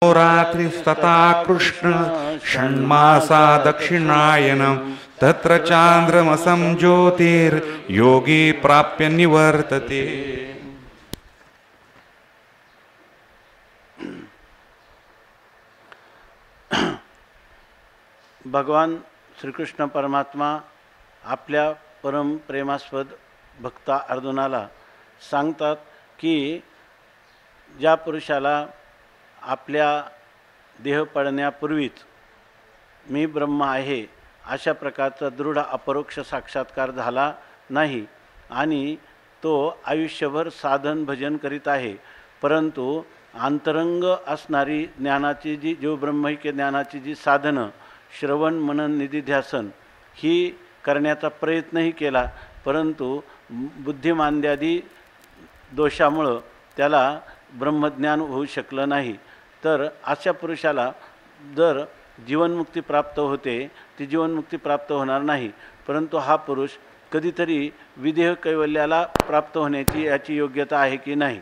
रात्रिस्तथा कृष्ण षण्मासा दक्षिणायनं तत्र चान्द्रमसं ज्योतिर्योगी प्राप्य निवर्तते। भगवान श्रीकृष्ण परमात्मा आपल्या परम प्रेमास्पद भक्ता अर्जुनाला सांगतात की ज्या पुरुषाला आपल्या देह पडण्यापूर्वीच मी ब्रह्म आहे अशा प्रकारचा दृढ अपरोक्ष साक्षात्कार झाला नाही आणि तो आयुष्यभर साधन भजन करीत आहे, परंतु अंतरंग असणारी ज्ञानाची जी ब्रह्मैक्य ज्ञानाची जी साधनं श्रवण मनन निधिध्यासन ही करण्याचा प्रयत्नही केला, परंतु बुद्धिमांद्यादी दोषामुळं त्याला ब्रह्मज्ञान होऊ शकलं नाही। तर अशा पुरुषाला जर जीवनमुक्ती प्राप्त होते ती जीवनमुक्ती प्राप्त होणार नाही, परंतु हा पुरुष कधीतरी विदेह कैवल्याला प्राप्त होण्याची याची योग्यता आहे की नाही,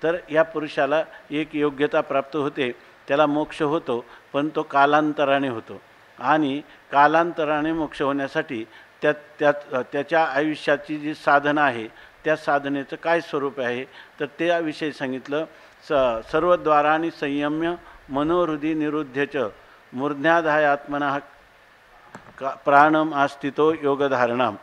तर या पुरुषाला एक योग्यता प्राप्त होते, त्याला मोक्ष होतो, पण तो कालांतराने होतो आणि कालांतराने मोक्ष होण्यासाठी त्याच्या आयुष्याची जी साधना आहे त्या साधनेचं काय स्वरूप आहे तर त्याविषयी सांगितलं। सर्वद्वारांनी संयम्य मनोहृदि निरुद्ध्यच मूर्ध्याधाय आत्मनः प्राणम आस्थितो योगधारणाम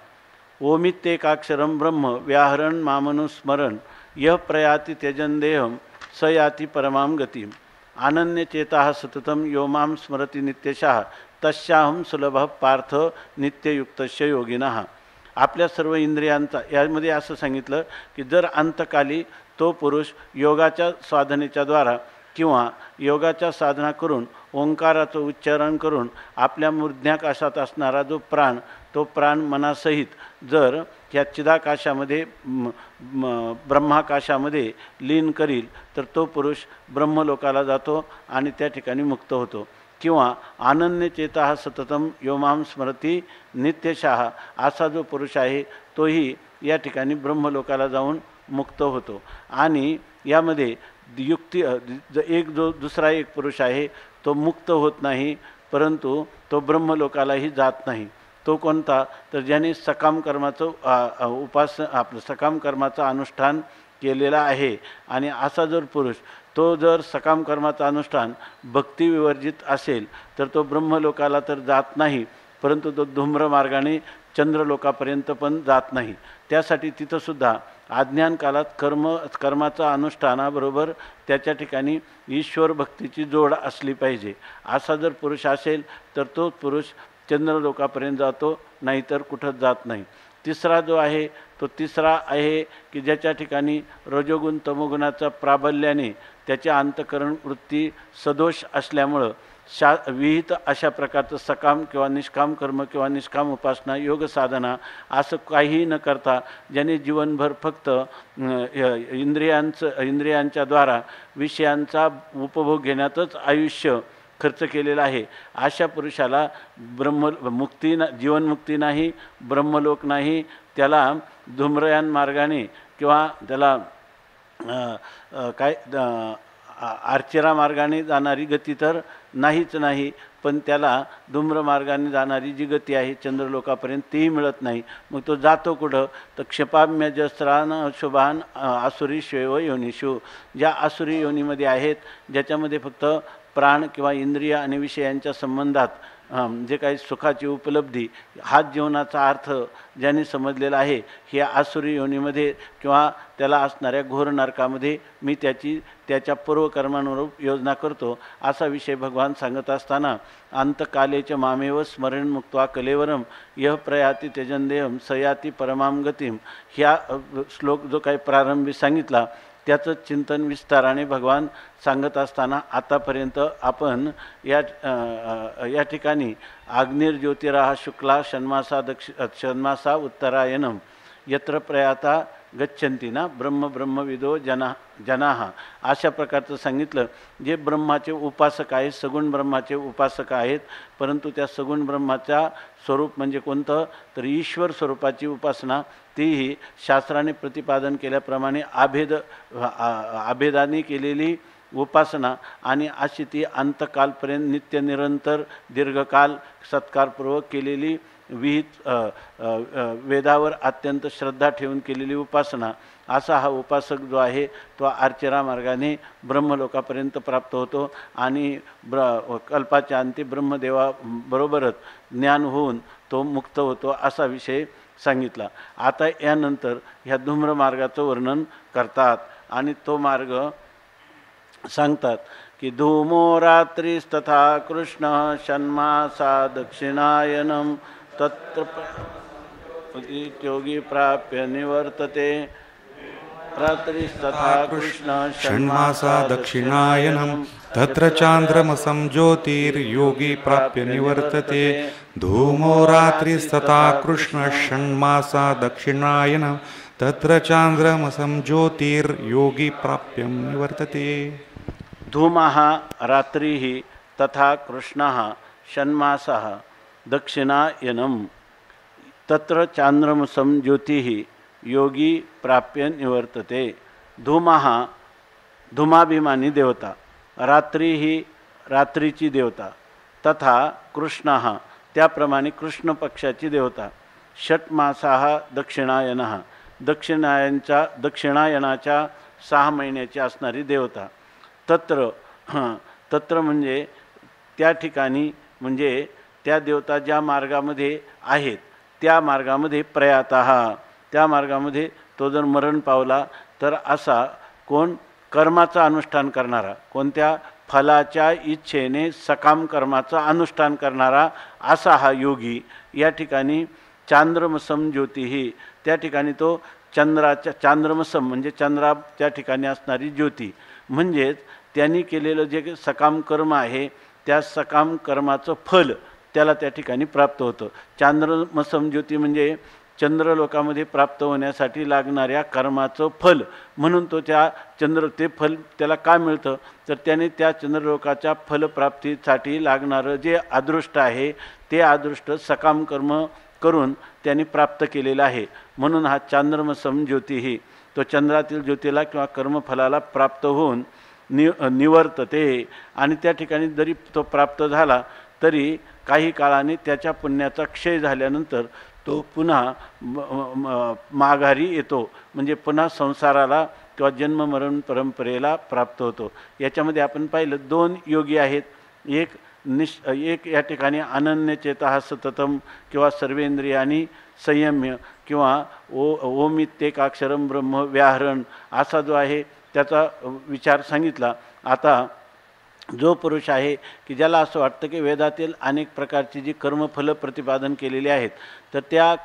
ओमित्येकाक्षरं ब्रह्म व्याहरण मामनुस्मरण यः प्रयाति त्यजन देहम स याति परमां गतिम अनन्यचेताः सततं यो मां स्मरति नित्यशः तस्याहं सुलभः पार्थ नित्ययुक्तस्य योगिनः। आपल्या सर्व इंद्रियांचा यामध्ये असं सांगितलं की जर अंतकाली तो पुरुष योगाच्या साधनेच्या द्वारा किंवा योगाच्या साधना करून ओंकाराचं उच्चारण करून आपल्या मूर्ध्याकाशात असणारा जो प्राण तो प्राण मनासहित जर ह्या चिदाकाशामध्ये ब्रह्माकाशामध्ये लीन करील तर तो पुरुष ब्रह्मलोकाला जातो आणि त्या ठिकाणी मुक्त होतो। किंवा अनन्यचेता सततम यो मां स्मरती नित्यशः असा जो पुरुष आहे तोही या ठिकाणी ब्रह्मलोकाला जाऊन मुक्त होतो। आणि यामध्ये युक्ती जो दुसरा एक पुरुष आहे तो मुक्त होत नाही, परंतु तो ब्रह्मलोकालाही जात नाही। तो कोणता तर ज्याने सकाम कर्माचं आपलं सकाम कर्माचं अनुष्ठान केलेला आहे आणि असा जर पुरुष तो जर सकाम कर्माचं अनुष्ठान भक्ती विवर्जित असेल तर तो ब्रह्मलोकाला तर जात नाही, परंतु तो धूम्र मार्गाने चंद्रलोकापर्यंत पण जात नाही। त्यासाठी तिथंसुद्धा अज्ञान कालात कर्माचा अनुष्ठानाबरोबर त्याच्या ठिकाणी ईश्वर भक्तीची जोड असली पाहिजे। असा जर पुरुष असेल तर तो पुरुष चंद्रलोकापर्यंत जातो, नाहीतर कुठंच जात नाही। तिसरा जो आहे तो तिसरा आहे की ज्याच्या ठिकाणी रजोगुण तमोगुणाचा प्राबल्याने त्याच्या अंतकरण वृत्ती सदोष असल्यामुळं विहित अशा प्रकारचं सकाम किंवा निष्काम कर्म किंवा निष्काम उपासना योग साधना असं काहीही न करता ज्याने जीवनभर फक्त इंद्रियांच्या द्वारा विषयांचा उपभोग घेण्यातच आयुष्य खर्च केलेला आहे, अशा पुरुषाला ब्रह्ममुक्ती जीवनमुक्ती नाही, ब्रह्मलोक नाही, त्याला धूम्रयान मार्गाने किंवा त्याला आर्चरा मार्गाने जाणारी गती तर नाहीच नाही, पण त्याला धूम्र मार्गाने जाणारी जी गती आहे चंद्रलोकापर्यंत तीही मिळत नाही। मग तो जातो कुठं तर क्षपाम्य जस्त्रान शुभान आसुरी श्वेव योनिषु, ज्या आसुरी योनीमध्ये आहेत ज्याच्यामध्ये फक्त प्राण किंवा इंद्रिय आणि विषयांच्या संबंधात जे काही सुखाची उपलब्धी हाच जीवनाचा अर्थ ज्यांनी समजलेला आहे, ही आसुरी योनीमध्ये किंवा त्याला असणाऱ्या घोर नरकामध्ये मी त्याच्या पूर्वकर्मानुरूप योजना करतो असा विषय भगवान सांगत असताना अंतकालेच मामेव स्मरण मुक्त्वा कलेवरम यह प्रयाती त्यजनदेहम सयाती परमाम गतिम, ह्या श्लोक जो काही प्रारंभी सांगितला त्याचं चिंतन विस्ताराने भगवान सांगत असताना आतापर्यंत आपण या ठिकाणी अग्निर्ज्योतिराः शुक्ला षण्मासा उत्तरायणम यत्र प्रयाता गच्छन्ति ना ब्रह्मविदो जनाः अशा प्रकारचं सांगितलं। जे ब्रह्माचे उपासक आहेत, सगुण ब्रह्माचे उपासक आहेत, परंतु त्या सगुण ब्रह्माचा स्वरूप म्हणजे कोणतं तर ईश्वर स्वरूपाची उपासना, तीही शास्त्राने प्रतिपादन केल्याप्रमाणे आभेदाने केलेली उपासना आणि अशी ती अंतकालपर्यंत नित्य निरंतर दीर्घकाल सत्कारपूर्वक केलेली विहित वेदावर अत्यंत श्रद्धा ठेवून केलेली उपासना, असा हा उपासक जो आहे तो अर्चना मार्गाने ब्रह्मलोकापर्यंत प्राप्त होतो आणि कल्पाच्या अंती ब्रह्मदेवाबरोबरच ज्ञान होऊन तो मुक्त होतो, असा विषय सांगितला. आता यानंतर ह्या धूम्र मार्गाचं वर्णन करतात आणि तो मार्ग सांगतात की धूमो रात्रीस्तथा कृष्ण षण्मासा दक्षिणायनं तत्र योगी प्राप्य निवर्तते. रात्रीस्तथा कृष्ण षण्मासा दक्षिणायनं तत्र चांद्रमसं ज्योतिर्योगी प्राप्य निवर्तते. धूमो रात्रिस्तथा कृष्ण षण्मासा दक्षिणायनं तत्र चांद्रमसं ज्योतिर्योगी प्राप्य निवर्तते. धूमः रात्रिः तथा कृष्णः षण्मासः दक्षिणायनं तत्र चांद्रमसं ज्योतिः योगी प्राप्य निवर्तते. धूमः धूमाभिमानी देवता, रात्री ही रात्रीची देवता, तथा कृष्णः त्याप्रमाणे कृष्ण पक्षाची देवता, षट्मासाः दक्षिणायनः दक्षिणायनाच्या 6 महिन्याची असणारी देवता. तत्र म्हणजे त्या ठिकाणी, म्हणजे त्या देवता ज्या मार्गामध्ये आहेत त्या मार्गामध्ये प्रयातः, त्या मार्गामध्ये तो जर मरण पावला तर असा कोण कर्माचं अनुष्ठान करणारा, कोणत्या फलाच्या इच्छेने सकाम कर्माचं अनुष्ठान करणारा असा हा योगी. या ठिकाणी चांद्रमसम ज्योतिही, त्या ठिकाणी तो चांद्रमसम म्हणजे चंद्रा त्या ठिकाणी असणारी ज्योती, म्हणजेच त्यांनी केलेलं जे सकाम कर्म आहे त्या सकाम कर्माचं फल त्याला त्या ठिकाणी प्राप्त होतं. चांद्रमसम ज्योती म्हणजे चंद्रलोकामध्ये प्राप्त होण्यासाठी लागणाऱ्या कर्माचं फल, म्हणून तो ते फल त्याला काय मिळतं तर त्याने त्या चंद्रलोकाच्या फलप्राप्तीसाठी लागणारं जे अदृष्ट आहे ते अदृष्ट सकाम कर्म करून त्यांनी प्राप्त केलेलं आहे. म्हणून हा चांद्रमसम ज्योतिही तो चंद्रातील ज्योतीला किंवा कर्मफलाला प्राप्त होऊन निवर्तते. आणि त्या ठिकाणी जरी तो प्राप्त झाला तरी काही काळाने त्याच्या पुण्याचा क्षय झाल्यानंतर तो पुन्हा माघारी येतो, म्हणजे पुन्हा संसाराला किंवा जन्ममरण परंपरेला प्राप्त होतो. याच्यामध्ये आपण पाहिलं 2 योगी आहेत. एक या ठिकाणी अनन्यचेतः सततम किंवा सर्वेंद्रियानी संयम्य किंवा ओमित्येकाक्षरम ब्रह्म व्याहरण असा जो आहे त्याचा विचार सांगितला. आता जो पुरुष आहे की ज्याला असं वाटतं की वेदातील अनेक प्रकारची जी कर्मफल प्रतिपादन केलेली आहेत तर त्या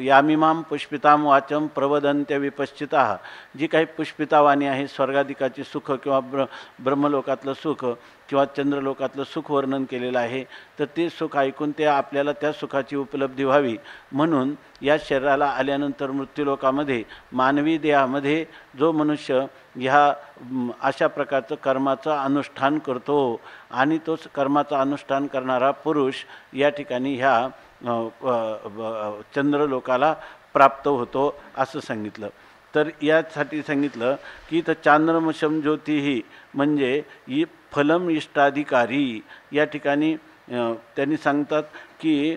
यामिमाम पुष्पिताम वाचम प्रवदंत्य विपश्चिता, जी काही पुष्पितावाणी आहे स्वर्गाधिकाची सुख किंवा ब्रह्मलोकातलं सुख किंवा चंद्रलोकातलं सुख वर्णन केलेलं आहे, तर ते सुख ऐकून ते आपल्याला त्या सुखाची उपलब्धी व्हावी म्हणून या शरीराला आल्यानंतर मृत्यूलोकामध्ये मानवी देहामध्ये जो मनुष्य ह्या अशा प्रकारचं कर्माचं अनुष्ठान करतो आणि तोच कर्माचं अनुष्ठान करणारा पुरुष या ठिकाणी ह्या चंद्रलोकाला प्राप्त होतो असं सांगितलं. तर यासाठी सांगितलं की तर चांद्रमसम ज्योतिही म्हणजे फलम इष्टाधिकारी. या ठिकाणी त्यांनी सांगतात की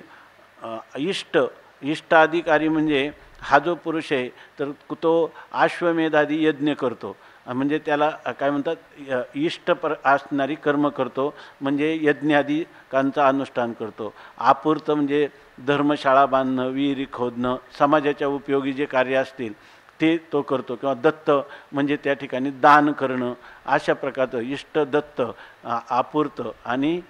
इष्टाधिकारी म्हणजे हा जो पुरुष आहे तर तो अश्वमेधादी यज्ञ करतो, म्हणजे त्याला काय म्हणतात इष्ट असणारी कर्म करतो, म्हणजे यज्ञादिकांचं अनुष्ठान करतो. आपूर्त म्हणजे धर्मशाळा बांधणं, विहिरी खोदणं, समाजाच्या उपयोगी जे कार्य असतील ते तो करतो, किंवा दत्त म्हणजे त्या ठिकाणी दान करणं, अशा प्रकारचं इष्ट दत्त आपूर्त आणि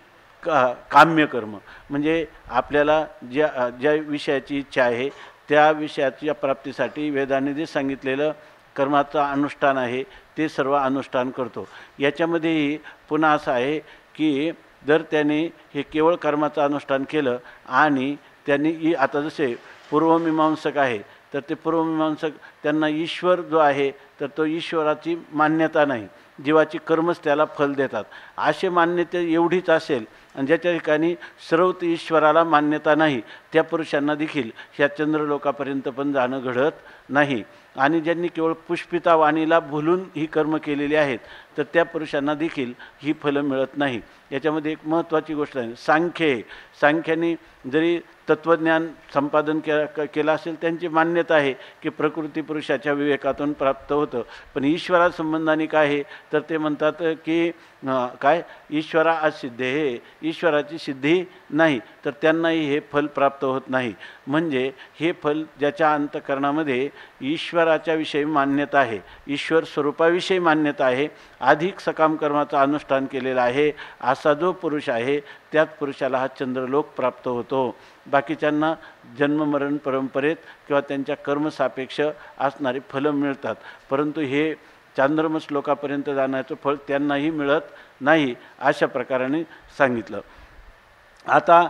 काम्यकर्म म्हणजे आपल्याला ज्या विषयाची इच्छा आहे त्या विषयाच्या प्राप्तीसाठी वेदाने जे सांगितलेलं कर्माचं अनुष्ठान आहे ते सर्व अनुष्ठान करतो. याच्यामध्येही पुन्हा असं आहे की जर त्याने हे केवळ कर्माचं अनुष्ठान केलं आणि त्यांनी आता जसे पूर्वमीमांसक आहे तर ते पूर्वमीमांसक त्यांना ईश्वर जो आहे तर तो ईश्वराची मान्यता नाही, जीवाची कर्मच त्याला फल देतात, अशी मान्यता एवढीच असेल. आणि ज्याच्या ठिकाणी सर्वत्र ईश्वराला मान्यता नाही त्या पुरुषांना देखील ह्या चंद्रलोकापर्यंत पण जाणं घडत नाही. आणि ज्यांनी केवळ पुष्पिता वाणीला भुलून ही कर्म केलेली आहेत तर त्या पुरुषांना देखील ही फलं मिळत नाही. याच्यामध्ये एक महत्त्वाची गोष्ट आहे, सांख्याने जरी तत्त्वज्ञान संपादन केलं असेल, त्यांची मान्यता आहे की प्रकृती पुरुषाच्या विवेकातून प्राप्त होतं. पण ईश्वरा संबंधाने काय आहे तर ते म्हणतात की काय ईश्वरा असिद्धे, हे ईश्वराची सिद्धी नाही, तर त्यांनाही हे फल प्राप्त होत नाही. म्हणजे हे फल ज्याच्या अंतःकरणामध्ये ईश्वराच्या विषयी मान्यता आहे, ईश्वर स्वरूपाविषयी मान्यता आहे, अधिक सकाम कर्माचं अनुष्ठान केलेलं आहे, असा जो पुरुष आहे त्याच पुरुषाला हा चंद्रलोक प्राप्त होतो. बाकीच्यांना जन्ममरण परंपरेत किंवा त्यांच्या कर्मसापेक्ष असणारी फलं मिळतात, परंतु हे चांद्रमस लोकापर्यंत जाण्याचं फळ त्यांनाही मिळत नाही, अशा प्रकाराने सांगितलं. आता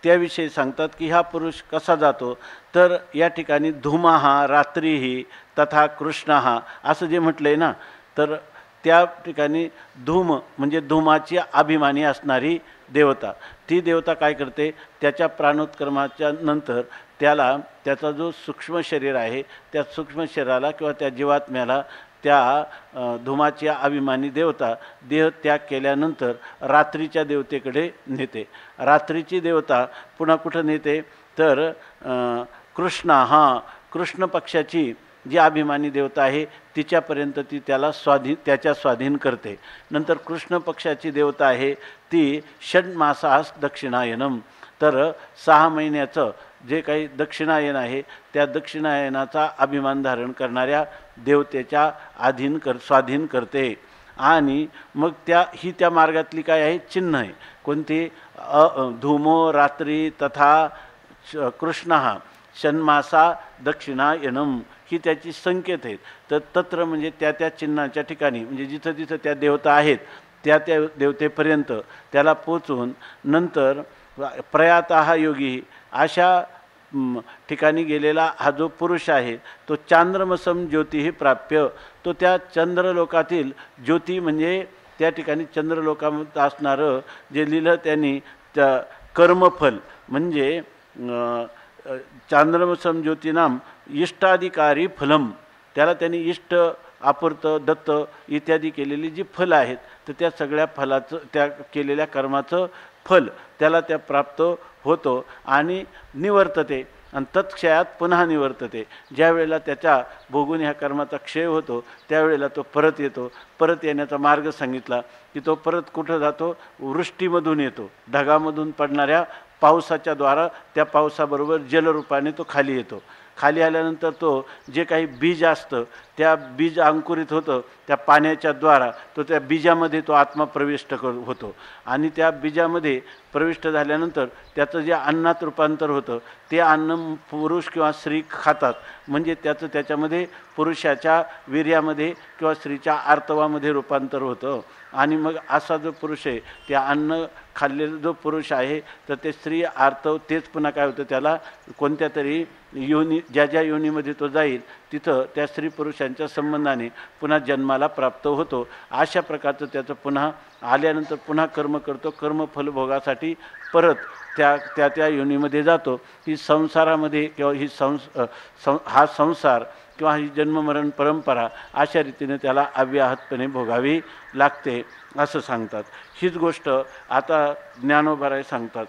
त्याविषयी सांगतात की हा पुरुष कसा जातो, तर या ठिकाणी धूमहा रात्रीही तथा कृष्णहा असं जे म्हटलं आहे ना, तर त्या ठिकाणी धूम म्हणजे धूमाची अभिमानी असणारी देवता, ती देवता काय करते, त्याच्या प्राणोत्क्रमाच्या नंतर त्याला त्याचा जो सूक्ष्म शरीर आहे त्या सूक्ष्म शरीराला किंवा त्या जीवात्म्याला त्या धूमाची अभिमानी देवता देह त्याग केल्यानंतर रात्रीच्या देवतेकडे नेते. रात्रीची देवता पुन्हा कुठं नेते तर कृष्ण पक्षाची जी अभिमानी देवता आहे तिच्यापर्यंत ती त्याला त्याच्या स्वाधीन करते. नंतर कृष्ण पक्षाची देवता आहे ती षड्मासास दक्षिणायनम, तर 6 महिन्याचं जे काही दक्षिणायन आहे त्या दक्षिणायनाचा अभिमान धारण करणाऱ्या देवतेच्या स्वाधीन करते. आणि मग त्या मार्गातली काय आहे चिन्ह आहे कोणती, धूमो रात्री तथा कृष्णहा षण्मासा दक्षिणायनम ही त्याची संकेत आहेत. तर तत्र म्हणजे त्या चिन्हाच्या ठिकाणी म्हणजे जिथं जिथं त्या देवता आहेत त्या देवतेपर्यंत त्याला पोचून नंतर प्रयातः योगी अशा ठिकाणी गेलेला हा जो पुरुष आहे तो चांद्रमसम ज्योतिही प्राप्य, तो त्या चंद्रलोकातील ज्योती म्हणजे त्या ठिकाणी चंद्रलोकामध्ये असणारं जे लिहिलं त्यांनी त्या कर्मफल म्हणजे चांद्रमसम ज्योतिनाम इष्टाधिकारी फलम, त्याला त्यांनी इष्ट आपूर्त दत्त इत्यादी केलेली जी फलं आहेत तर त्या सगळ्या फलाचं त्या केलेल्या कर्माचं फल त्याला त्या प्राप्त होतो आणि निवर्तते आणि तत्क्षयात पुन्हा निवर्तते. ज्या वेळेला त्याच्या भोगून ह्या कर्माचा क्षय होतो त्यावेळेला तो परत येतो. परत येण्याचा मार्ग सांगितला की तो परत कुठं जातो, वृष्टीमधून येतो, ढगामधून पडणाऱ्या पावसाच्या द्वारा त्या पावसाबरोबर जलरूपाने तो खाली येतो. खाली आल्यानंतर तो जे काही बीज असतं त्या बीज अंकुरित होतं त्या पाण्याच्या द्वारा, तो त्या बीजामध्ये तो आत्मा प्रविष्ट होतो आणि त्या बीजामध्ये प्रविष्ट झाल्यानंतर त्याचं जे अन्नात रूपांतर होतं ते अन्न पुरुष किंवा स्त्री खातात. म्हणजे त्याच्यामध्ये पुरुषाच्या वीर्यामध्ये किंवा स्त्रीच्या आर्तवामध्ये रूपांतर होतं. आणि मग असा जो पुरुष आहे त्या अन्न खाल्लेला जो पुरुष आहे तर ते स्त्री आर्तव तेच पुन्हा काय होतं, त्याला कोणत्या तरी योनी ज्या योनीमध्ये तो जाईल तिथं त्या स्त्री पुरुषांच्या संबंधाने पुन्हा जन्माला प्राप्त होतो. अशा प्रकारचं त्याचं पुन्हा आल्यानंतर पुन्हा कर्म करतो, कर्मफलभोगासाठी परत त्या योनीमध्ये जातो. ही संसारामध्ये किंवा ही हा संसार किंवा ही जन्ममरण परंपरा अशा रीतीने त्याला अव्याहतपणे भोगावी लागते असं सांगतात. हीच गोष्ट आता ज्ञानोबाराय सांगतात.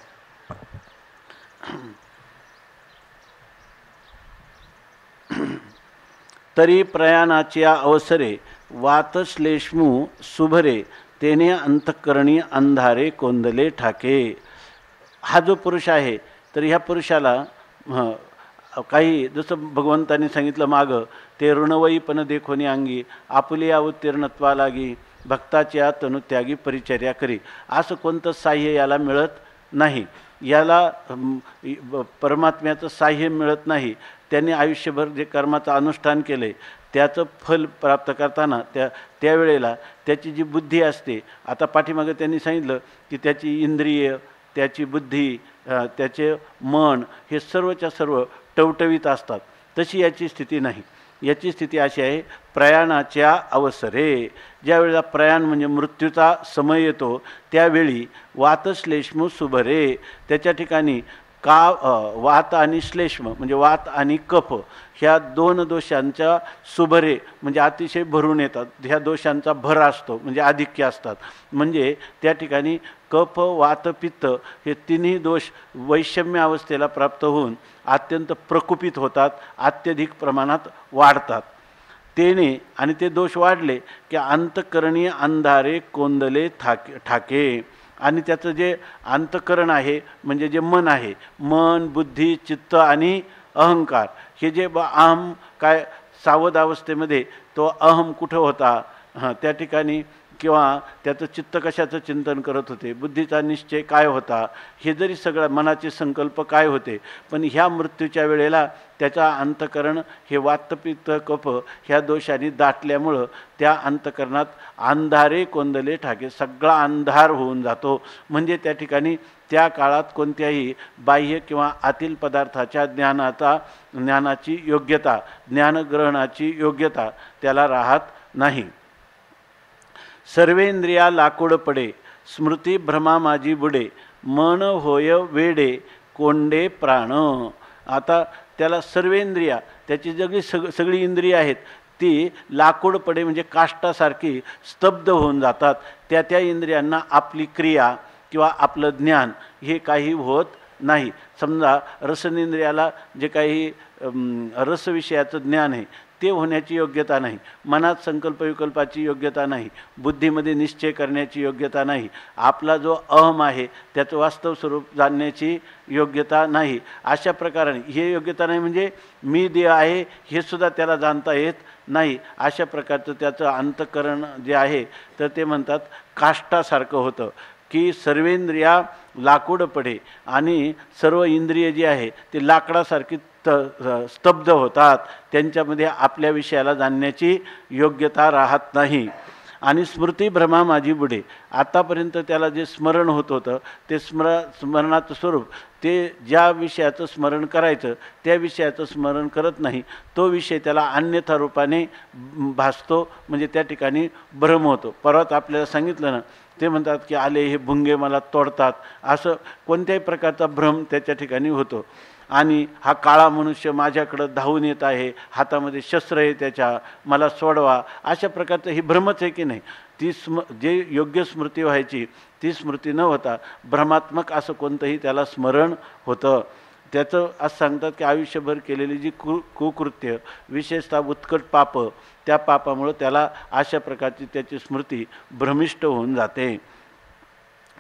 तरी प्रयाणाच्या अवसरे वातश्लेष्मू सुभरे तेने अंतःकरणी अंधारे कोंदले ठाके. हा जो पुरुष आहे तर ह्या पुरुषाला काही जसं भगवंतांनी सांगितलं मागं ते ऋणवईपण देखोनी अंगी आपुली अवतीर्णत्वा लागी भक्ताच्या तनुत्यागी परिचर्या करी, असं कोणतं साह्य याला मिळत नाही. याला परमात्म्याचं साह्य मिळत नाही. त्यांनी आयुष्यभर जे कर्माचं अनुष्ठान केले त्याचं फल प्राप्त करताना त्यावेळेला त्याची जी बुद्धी असते, आता पाठीमागं त्यांनी सांगितलं की त्याची इंद्रिय त्याची बुद्धी त्याचे मन हे सर्वच्या सर्व टवटवीत असतात, तशी याची स्थिती नाही. याची स्थिती अशी आहे, प्रयाणाच्या अवसरे, ज्यावेळेला प्रयाण म्हणजे मृत्यूचा समय येतो त्यावेळी वातश्लेष्म सुभरे, त्याच्या ठिकाणी वात आणि श्लेष्म म्हणजे वात आणि कफ ह्या दोन दोषांच्या सुभरे म्हणजे अतिशय भरून येतात. ह्या दोषांचा भर असतो म्हणजे आधिक्य असतात. म्हणजे त्या ठिकाणी कफ वात पित्त हे तिन्ही दोष वैषम्य अवस्थेला प्राप्त होऊन अत्यंत प्रकुपित होतात, अत्यधिक प्रमाणात वाढतात. तेने आणि ते दोष वाढले की अंतःकरणी अंधारे कोंदले ठाके आणि त्याचं जे अंतःकरण आहे म्हणजे जे मन आहे, मन बुद्धी चित्त आणि अहंकार हे जे अहम काय सावध अवस्थेमध्ये तो अहम कुठं होता त्या ठिकाणी, किंवा त्याचं चित्त कशाचं चिंतन करत होते, बुद्धीचा निश्चय काय होता, हे जरी सगळं मनाचे संकल्प काय होते, पण ह्या मृत्यूच्या वेळेला त्याचा अंतःकरण हे वातपित्त कफ ह्या दोषांनी दाटल्यामुळं त्या अंतःकरणात अंधारे कोंदले ठाके, सगळा अंधार होऊन जातो. म्हणजे त्या ठिकाणी त्या काळात कोणत्याही बाह्य किंवा आतील पदार्थाच्या ज्ञानाची योग्यता, ज्ञानग्रहणाची योग्यता त्याला राहत नाही. सर्वेंद्रिया लाकूड पडे, स्मृती भ्रमा माझी बुडे, मन होय वेडे कोंडे प्राण. आता त्याला सर्वेंद्रिया, त्याची सगळी इंद्रिय आहेत ती लाकूड पडे म्हणजे काष्टासारखी स्तब्ध होऊन जातात. त्या इंद्रियांना आपली क्रिया किंवा आपलं ज्ञान हे काही होत नाही. समजा रसनेंद्रियाला जे काही रसविषयाचं ज्ञान आहे ते होण्याची योग्यता नाही, मनात संकल्प विकल्पाची योग्यता नाही, बुद्धीमध्ये निश्चय करण्याची योग्यता नाही, आपला जो अहम आहे त्याचं वास्तव स्वरूप जाणण्याची योग्यता नाही. अशा प्रकाराने हे योग्यता नाही म्हणजे मी देह आहे हे सुद्धा त्याला जाणता येत नाही. अशा प्रकारचं त्याचं अंतःकरण जे आहे तर ते म्हणतात काष्टासारखं होतं की सर्वेंद्रिया लाकूड पडे आणि सर्व इंद्रिय जी आहे ते लाकडासारखी स्तब्ध होतात, त्यांच्यामध्ये आपल्या विषयाला जाणण्याची योग्यता राहत नाही. आणि स्मृती भ्रमा माझी बुडे, आतापर्यंत त्याला जे स्मरण होत होतं ते स्मरणाचं स्वरूप ते ज्या विषयाचं स्मरण करायचं त्या विषयाचं स्मरण करत नाही, तो विषय त्याला अन्यथा रूपाने भासतो म्हणजे त्या ठिकाणी भ्रम होतो. परत आपल्याला सांगितलं ना, ते म्हणतात की आले हे भुंगे मला तोडतात, असं कोणत्याही प्रकारचा भ्रम त्याच्या ठिकाणी होतो. आणि हा काळा मनुष्य माझ्याकडं धावून येत आहे, हातामध्ये शस्त्र आहे त्याच्या, मला सोडवा, अशा प्रकारचं ही भ्रमच आहे की नाही. ती जे योग्य स्मृती व्हायची ती स्मृती न होता भ्रमात्मक असं कोणतंही त्याला स्मरण होतं. त्याचं असं सांगतात की आयुष्यभर केलेली जी कुकृत्य विशेषतः उत्कट पाप, त्या पापामुळं त्याला अशा प्रकारची त्याची स्मृती भ्रमिष्ट होऊन जाते.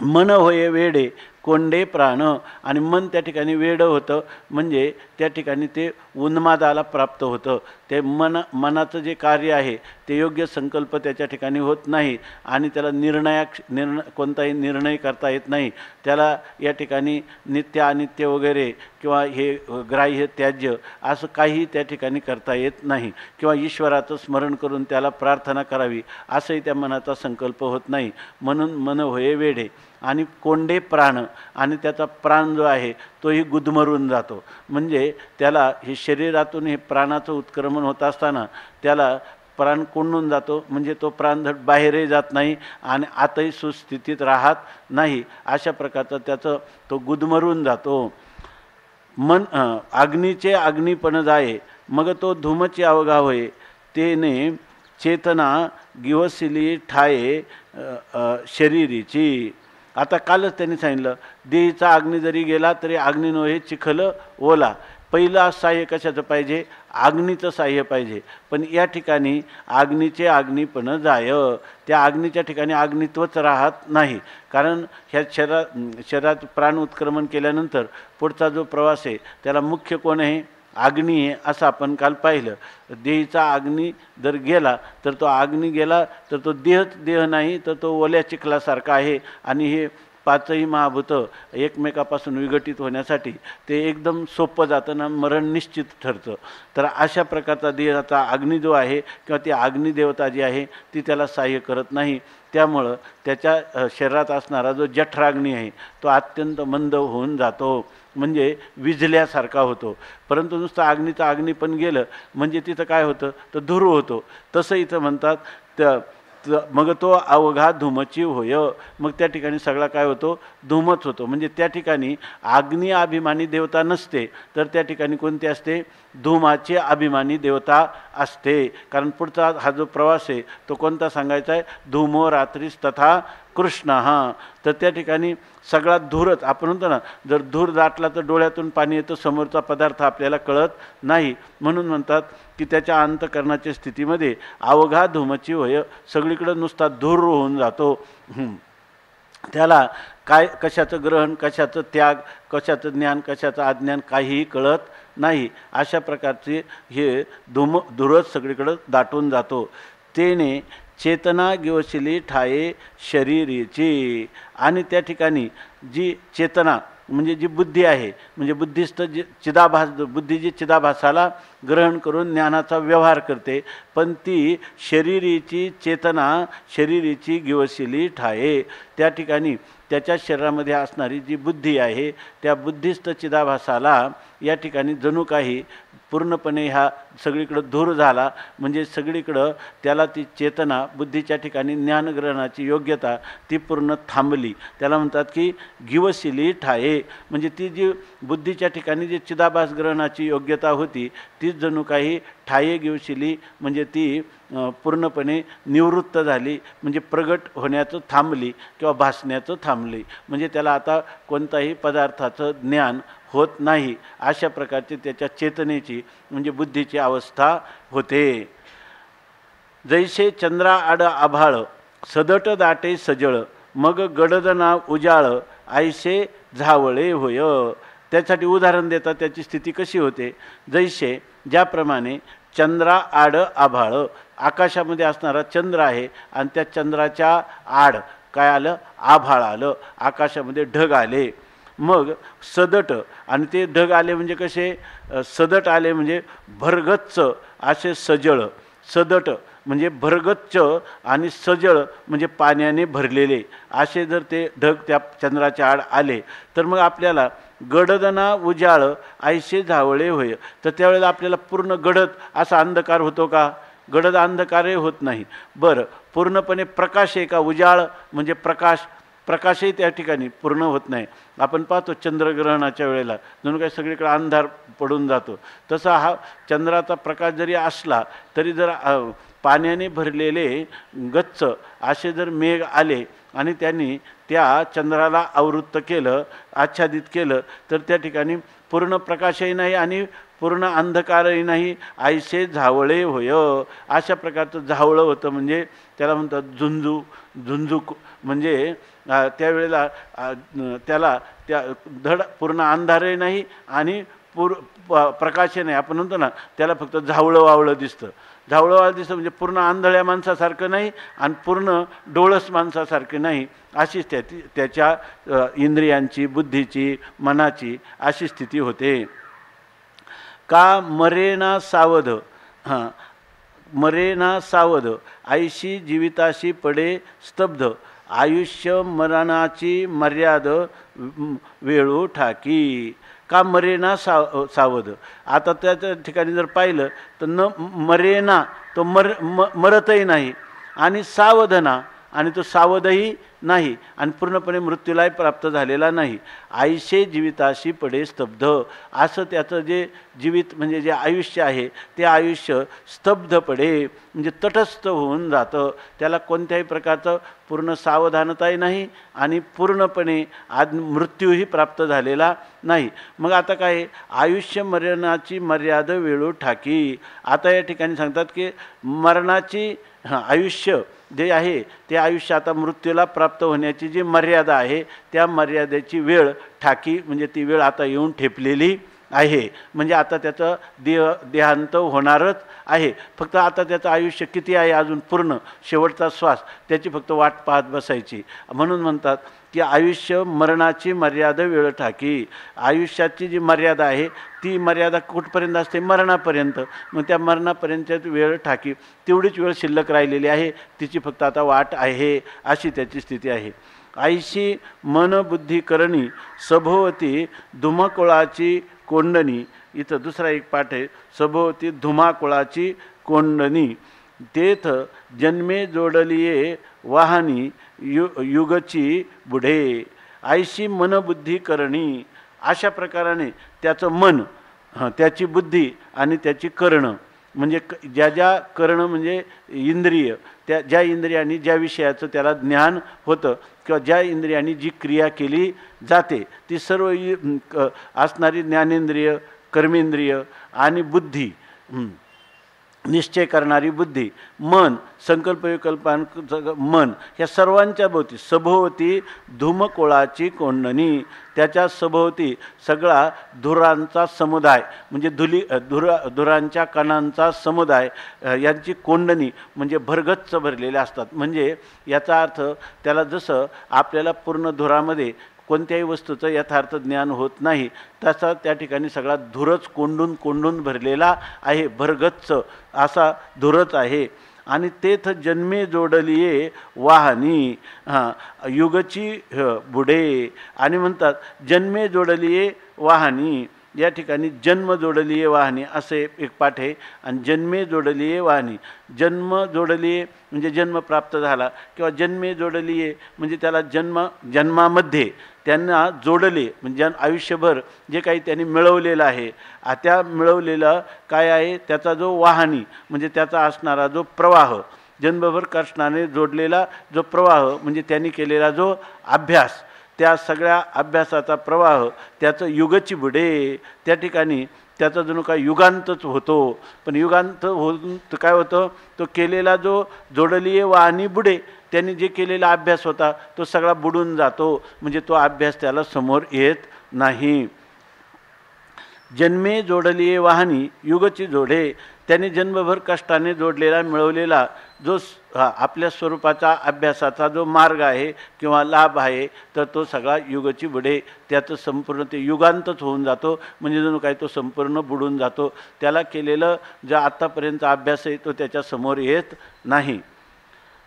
मन होय वेडे कोंडे प्राण, आणि मन त्या ठिकाणी वेडं होतं म्हणजे त्या ठिकाणी ते उन्मादाला प्राप्त होतं. ते मनाचं जे कार्य आहे ते योग्य संकल्प त्याच्या ठिकाणी होत नाही आणि त्याला कोणताही निर्णय करता येत नाही. त्याला या ठिकाणी नित्य अनित्य वगैरे किंवा हे ग्राह्य त्याज्य असं काही त्या ठिकाणी करता येत नाही, किंवा ईश्वराचं स्मरण करून त्याला प्रार्थना करावी असंही त्या मनाचा संकल्प होत नाही. म्हणून मन होय वेडे आणि कोंडे प्राण, आणि त्याचा प्राण जो आहे तोही गुदमरून जातो. म्हणजे त्याला हे शरीरातून हे प्राणाचं उत्क्रमण होत असताना त्याला प्राण कोंडून जातो, म्हणजे तो प्राणधड बाहेरही जात नाही आणि आतही सुस्थितीत राहत नाही. अशा प्रकारचा त्याचं तो गुदमरून जातो. मन अग्नीचे अग्निपण जाये, मग तो धूमची अवघा होय, तेने चेतना गिवसिली ठाये शरीरीची. आता कालच त्यांनी सांगितलं देहीचा अग्नी जरी गेला तरी अग्नी नव्हे चिखल ओला. पहिला साह्य कशाचं पाहिजे? अग्नीचं साह्य पाहिजे. पण या ठिकाणी अग्नीचे अग्निपण जाय, त्या अग्नीच्या ठिकाणी अग्नित्वच राहत नाही. कारण ह्या शरीरात प्राण उत्क्रमण केल्यानंतर पुढचा जो प्रवास आहे त्याला मुख्य कोण आहे? अग्नी आहे, असं आपण काल पाहिलं. देहीचा अग्नी जर गेला तर तो अग्नी गेला तर तो देह नाही, तर तो ओल्या चिखलासारखा आहे. आणि हे पाचही महाभूतं एकमेकापासून विघटित होण्यासाठी ते एकदम सोपं जातं ना, मरण निश्चित ठरतं. तर अशा प्रकारचा देहाचा अग्नी जो आहे किंवा ती अग्निदेवता जी आहे ती त्याला सहाय्य करत नाही. त्यामुळं त्याच्या शरीरात असणारा जो जठराग्नी आहे तो अत्यंत मंद होऊन जातो, म्हणजे विझल्यासारखा होतो. परंतु नुसतं अग्नीचं अग्नी पण गेलं म्हणजे तिथं काय होतं तर धूर होतो. तसं इथं म्हणतात मग तो अवघा धूमची होय. मग त्या ठिकाणी सगळा काय होतो धूमच होतो. म्हणजे त्या ठिकाणी अग्नी अभिमानी देवता नसते, तर त्या ठिकाणी कोणती असते धूमाची अभिमानी देवता असते. कारण पुढचा हा जो प्रवास आहे तो कोणता सांगायचा आहे, धूमो रात्रीस तथा कृष्ण. हां, तर त्या ठिकाणी सगळा धूरच आपण म्हणतो ना, जर धूर दाटला तर डोळ्यातून पाणी येतं, समोरचा पदार्थ आपल्याला कळत नाही. म्हणून म्हणतात की त्याच्या अंतकरणाच्या स्थितीमध्ये अवघा धूमची होय, सगळीकडं नुसता धूर होऊन जातो. त्याला काय कशाचं ग्रहण, कशाचं त्याग, कशाचं ज्ञान, कशाचं अज्ञान काहीही कळत नाही. अशा प्रकारचे हे धूरच सगळीकडं दाटून जातो. तेने चेतना गिवशिली ठाये शरीरीची. आणि त्या ठिकाणी जी चेतना म्हणजे जी बुद्धी आहे, म्हणजे बुद्धिस्त जी बुद्धी जी चिदाभासाला ग्रहण करून ज्ञानाचा व्यवहार करते, पण ती शरीरीची चेतना शरीरीची गिवशिली ठाये. त्या ठिकाणी त्याच्या शरीरामध्ये असणारी जी बुद्धी आहे त्या बुद्धिस्त चिदाभासाला या ठिकाणी जणू काही पूर्णपणे ह्या सगळीकडं धूर झाला. म्हणजे सगळीकडं त्याला ती चेतना बुद्धीच्या ठिकाणी ज्ञानग्रहणाची योग्यता ती पूर्ण थांबली. त्याला म्हणतात की गिवशिली ठाये. म्हणजे ती जी बुद्धीच्या ठिकाणी जी चिदाभास ग्रहणाची योग्यता होती तीच जणू काही ठाये गिवशिली, म्हणजे ती पूर्णपणे निवृत्त झाली, म्हणजे प्रगट होण्याचं थांबली किंवा भासण्याचं थांबली. म्हणजे त्याला आता कोणताही पदार्थाचं ज्ञान होत नाही. अशा प्रकारची त्याच्या चेतनेची म्हणजे बुद्धीची अवस्था होते. जैसे चंद्रा आड आभाळ सदट दाटे सजळ, मग गडदना उजाळ ऐसे झावळे होय. त्यासाठी उदाहरण देतात त्याची स्थिती कशी होते. जैसे ज्याप्रमाणे चंद्रा आड आभाळ, आकाशामध्ये असणारा चंद्र आहे आणि त्या चंद्राच्या आड काय आलं आभाळ आलं, आकाशामध्ये ढग आले. मग सदट, आणि ते ढग आले म्हणजे कसे सदट आले म्हणजे भरगच्च असे सजळ. सदट म्हणजे भरगच्च आणि सजळ म्हणजे पाण्याने भरलेले असे जर ते ढग त्या चंद्राच्या आड आले तर मग आपल्याला गडदना उजाळ ऐसे झावळे होय. तर त्यावेळेला आपल्याला पूर्ण गडद असा अंधकार होतो का? गडद अंधकारही होत नाही. बरं, पूर्णपणे प्रकाश आहे का? उजाळ म्हणजे प्रकाशही त्या ठिकाणी पूर्ण होत नाही. आपण पाहतो चंद्रग्रहणाच्या वेळेला जणू काही सगळीकडे अंधार पडून जातो. तसा हा चंद्राचा प्रकाश जरी असला तरी जर पाण्याने भरलेले गच्च असे जर मेघ आले आणि त्यांनी त्या चंद्राला आवृत्त केलं, आच्छादित केलं, तर त्या ठिकाणी पूर्ण प्रकाशही नाही आणि पूर्ण अंधकारही नाही, ऐसे झावळे होय. अशा प्रकारचं झावळं होतं. म्हणजे त्याला म्हणतात झुंझुक. म्हणजे त्यावेळेला त्याला त्या धड पूर्ण अंधारही नाही आणि प्रकाशही नाही. आपण म्हणतो ना त्याला फक्त झावळं वावळं दिसतं. झावळं वावळं दिसतं म्हणजे पूर्ण आंधळ्या माणसासारखं नाही आणि पूर्ण डोळस माणसासारखं नाही. अशीच त्याच्या इंद्रियांची, बुद्धीची, मनाची अशी स्थिती होते. का मरेना सावध, हां, मरेना सावध ऐशी जीविताशी पडे स्तब्ध, आयुष्य मरणाची मर्याद वेळू ठाकी. का मरेना सावध. आता त्या ठिकाणी जर पाहिलं तर न मरेना तो मरतही नाही आणि सावधना आणि तो सावधही नाही आणि पूर्णपणे मृत्यूलाही प्राप्त झालेला नाही. आयुष्य जीविताशी पडे स्तब्ध, असं त्याचं जे जीवित म्हणजे जे आयुष्य आहे ते आयुष्य स्तब्ध पडे म्हणजे तटस्थ होऊन जातं. त्याला कोणत्याही प्रकारचं पूर्ण सावधानताही नाही आणि पूर्णपणे आज मृत्यूही प्राप्त झालेला नाही. मग आता काय आयुष्य मरणाची मर्यादा वेळू ठाकी. आता या ठिकाणी सांगतात की मरणाची आयुष्य जे आहे ते आयुष्य आता मृत्यूला प्राप्त होण्याची जी मर्यादा आहे त्या मर्यादेची वेळ ठाकी म्हणजे ती वेळ आता येऊन ठेपलेली आहे, म्हणजे आता त्याचं देहांत होणारच आहे. फक्त आता त्याचं आयुष्य किती आहे अजून पूर्ण शेवटचा श्वास, त्याची फक्त वाट पाहत बसायची. म्हणून म्हणतात की आयुष्य मरणाची मर्यादा वेळ ठाकी. आयुष्याची जी मर्यादा आहे ती मर्यादा कुठपर्यंत असते? मरणापर्यंत. मग त्या मरणापर्यंत वेळ ठाकी, तेवढीच वेळ शिल्लक राहिलेली आहे, तिची फक्त आता वाट आहे, अशी त्याची स्थिती आहे. आईशी मन बुद्धी करणी सभोवती धुमकुळाची कोंडणी. इथं दुसरा एक पाठ आहे, सभोवती धुमाकुळाची कोंडणी तेथ जन्मे जोडलिये वाहनी युगची बुढे. आईशी मनबुद्धी करणी, अशा प्रकाराने त्याचं मन, त्याची बुद्धी आणि त्याची करणं, म्हणजे ज्या ज्या करणं म्हणजे इंद्रिय, त्या ज्या इंद्रियांनी ज्या विषयाचं त्याला ज्ञान होतं किंवा ज्या इंद्रियांनी जी क्रिया केली जाते ती सर्व असणारी ज्ञानेंद्रिय, कर्मेंद्रिय आणि बुद्धी, निश्चय करणारी बुद्धी, मन, संकल्प विकल्पांचं मन, ह्या सर्वांच्या भोवती सभोवती धूमकोळाची कोंडणी, त्याच्या सभोवती सगळा धुरांचा समुदाय, म्हणजे धुरांच्या कणांचा समुदाय, यांची कोंडणी म्हणजे भरगच्च भरलेल्या असतात. म्हणजे याचा अर्थ त्याला जसं आपल्याला पूर्ण धुरामध्ये कोणत्याही वस्तूचं यथार्थ ज्ञान होत नाही तसा त्या ठिकाणी सगळा धुरच कोंडून कोंडून भरलेला आहे, भरगच्च असा धुरच आहे. आणि तेथ जन्मे जोडलिये वाहनी युगची बुढे. आणि म्हणतात जन्मे जोडलिये वाहनी, या ठिकाणी जन्म जोडलिये वाहनी असे एक पाठ आहे. आणि जन्मे जोडलिये वाहनी, जन्म जोडलिये म्हणजे जन्म प्राप्त झाला, किंवा जन्मे जोडलिये म्हणजे त्याला जन्मामध्ये त्यांना जोडले, म्हणजे आयुष्यभर जे काही त्यांनी मिळवलेलं आहे, त्या मिळवलेलं काय आहे त्याचा जो वाहनी म्हणजे त्याचा असणारा जो प्रवाह, जन्मभर कष्टाने जोडलेला जो प्रवाह म्हणजे त्यांनी केलेला जो अभ्यास, त्या सगळ्या अभ्यासाचा प्रवाह, त्याचं युगची बुडे, त्या ठिकाणी त्याचा जणू काय युगांतच होतो. पण युगांत होऊन काय होतं, तो केलेला जो जोडलिये वाहनी बुडे, त्यांनी जे केलेला अभ्यास होता तो सगळा बुडून जातो, म्हणजे तो अभ्यास त्याला समोर येत नाही. जन्मे जोडलिये वाहनी युगची जोडे, त्यांनी जन्मभर कष्टाने जोडलेला मिळवलेला जो आपल्या स्वरूपाचा अभ्यासाचा जो मार्ग आहे किंवा लाभ आहे, तर तो सगळा युगची बुडे, त्याचं संपूर्ण ते युगांतच होऊन जातो, म्हणजे जणू काय तो संपूर्ण बुडून जातो. त्याला केलेलं जो आत्तापर्यंत अभ्यास आहे तो त्याच्या समोर येत नाही.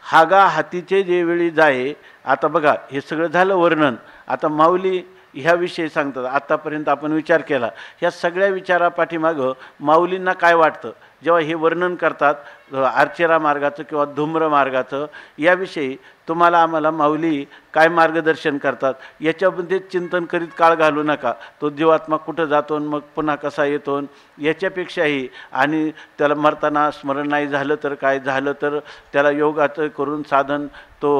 हागा हातीचे जे वेळी जाये. आता बघा हे सगळं झालं वर्णन. आता माऊली ह्याविषयी सांगतात. आत्तापर्यंत आपण विचार केला, ह्या सगळ्या विचारापाठीमागं माऊलींना काय वाटतं जेव्हा हे वर्णन करतात अर्चेरा मार्गाचं किंवा धूम्र मार्गाचं, याविषयी तुम्हाला आम्हाला माऊली काय मार्गदर्शन करतात याच्यामध्ये चिंतन करीत काळ घालू नका. तो जीवात्मा कुठं जातो मग पुन्हा कसा येतो याच्यापेक्षाही, आणि त्याला मरताना स्मरण नाही झालं तर काय झालं तर त्याला योगाचं करून साधन तो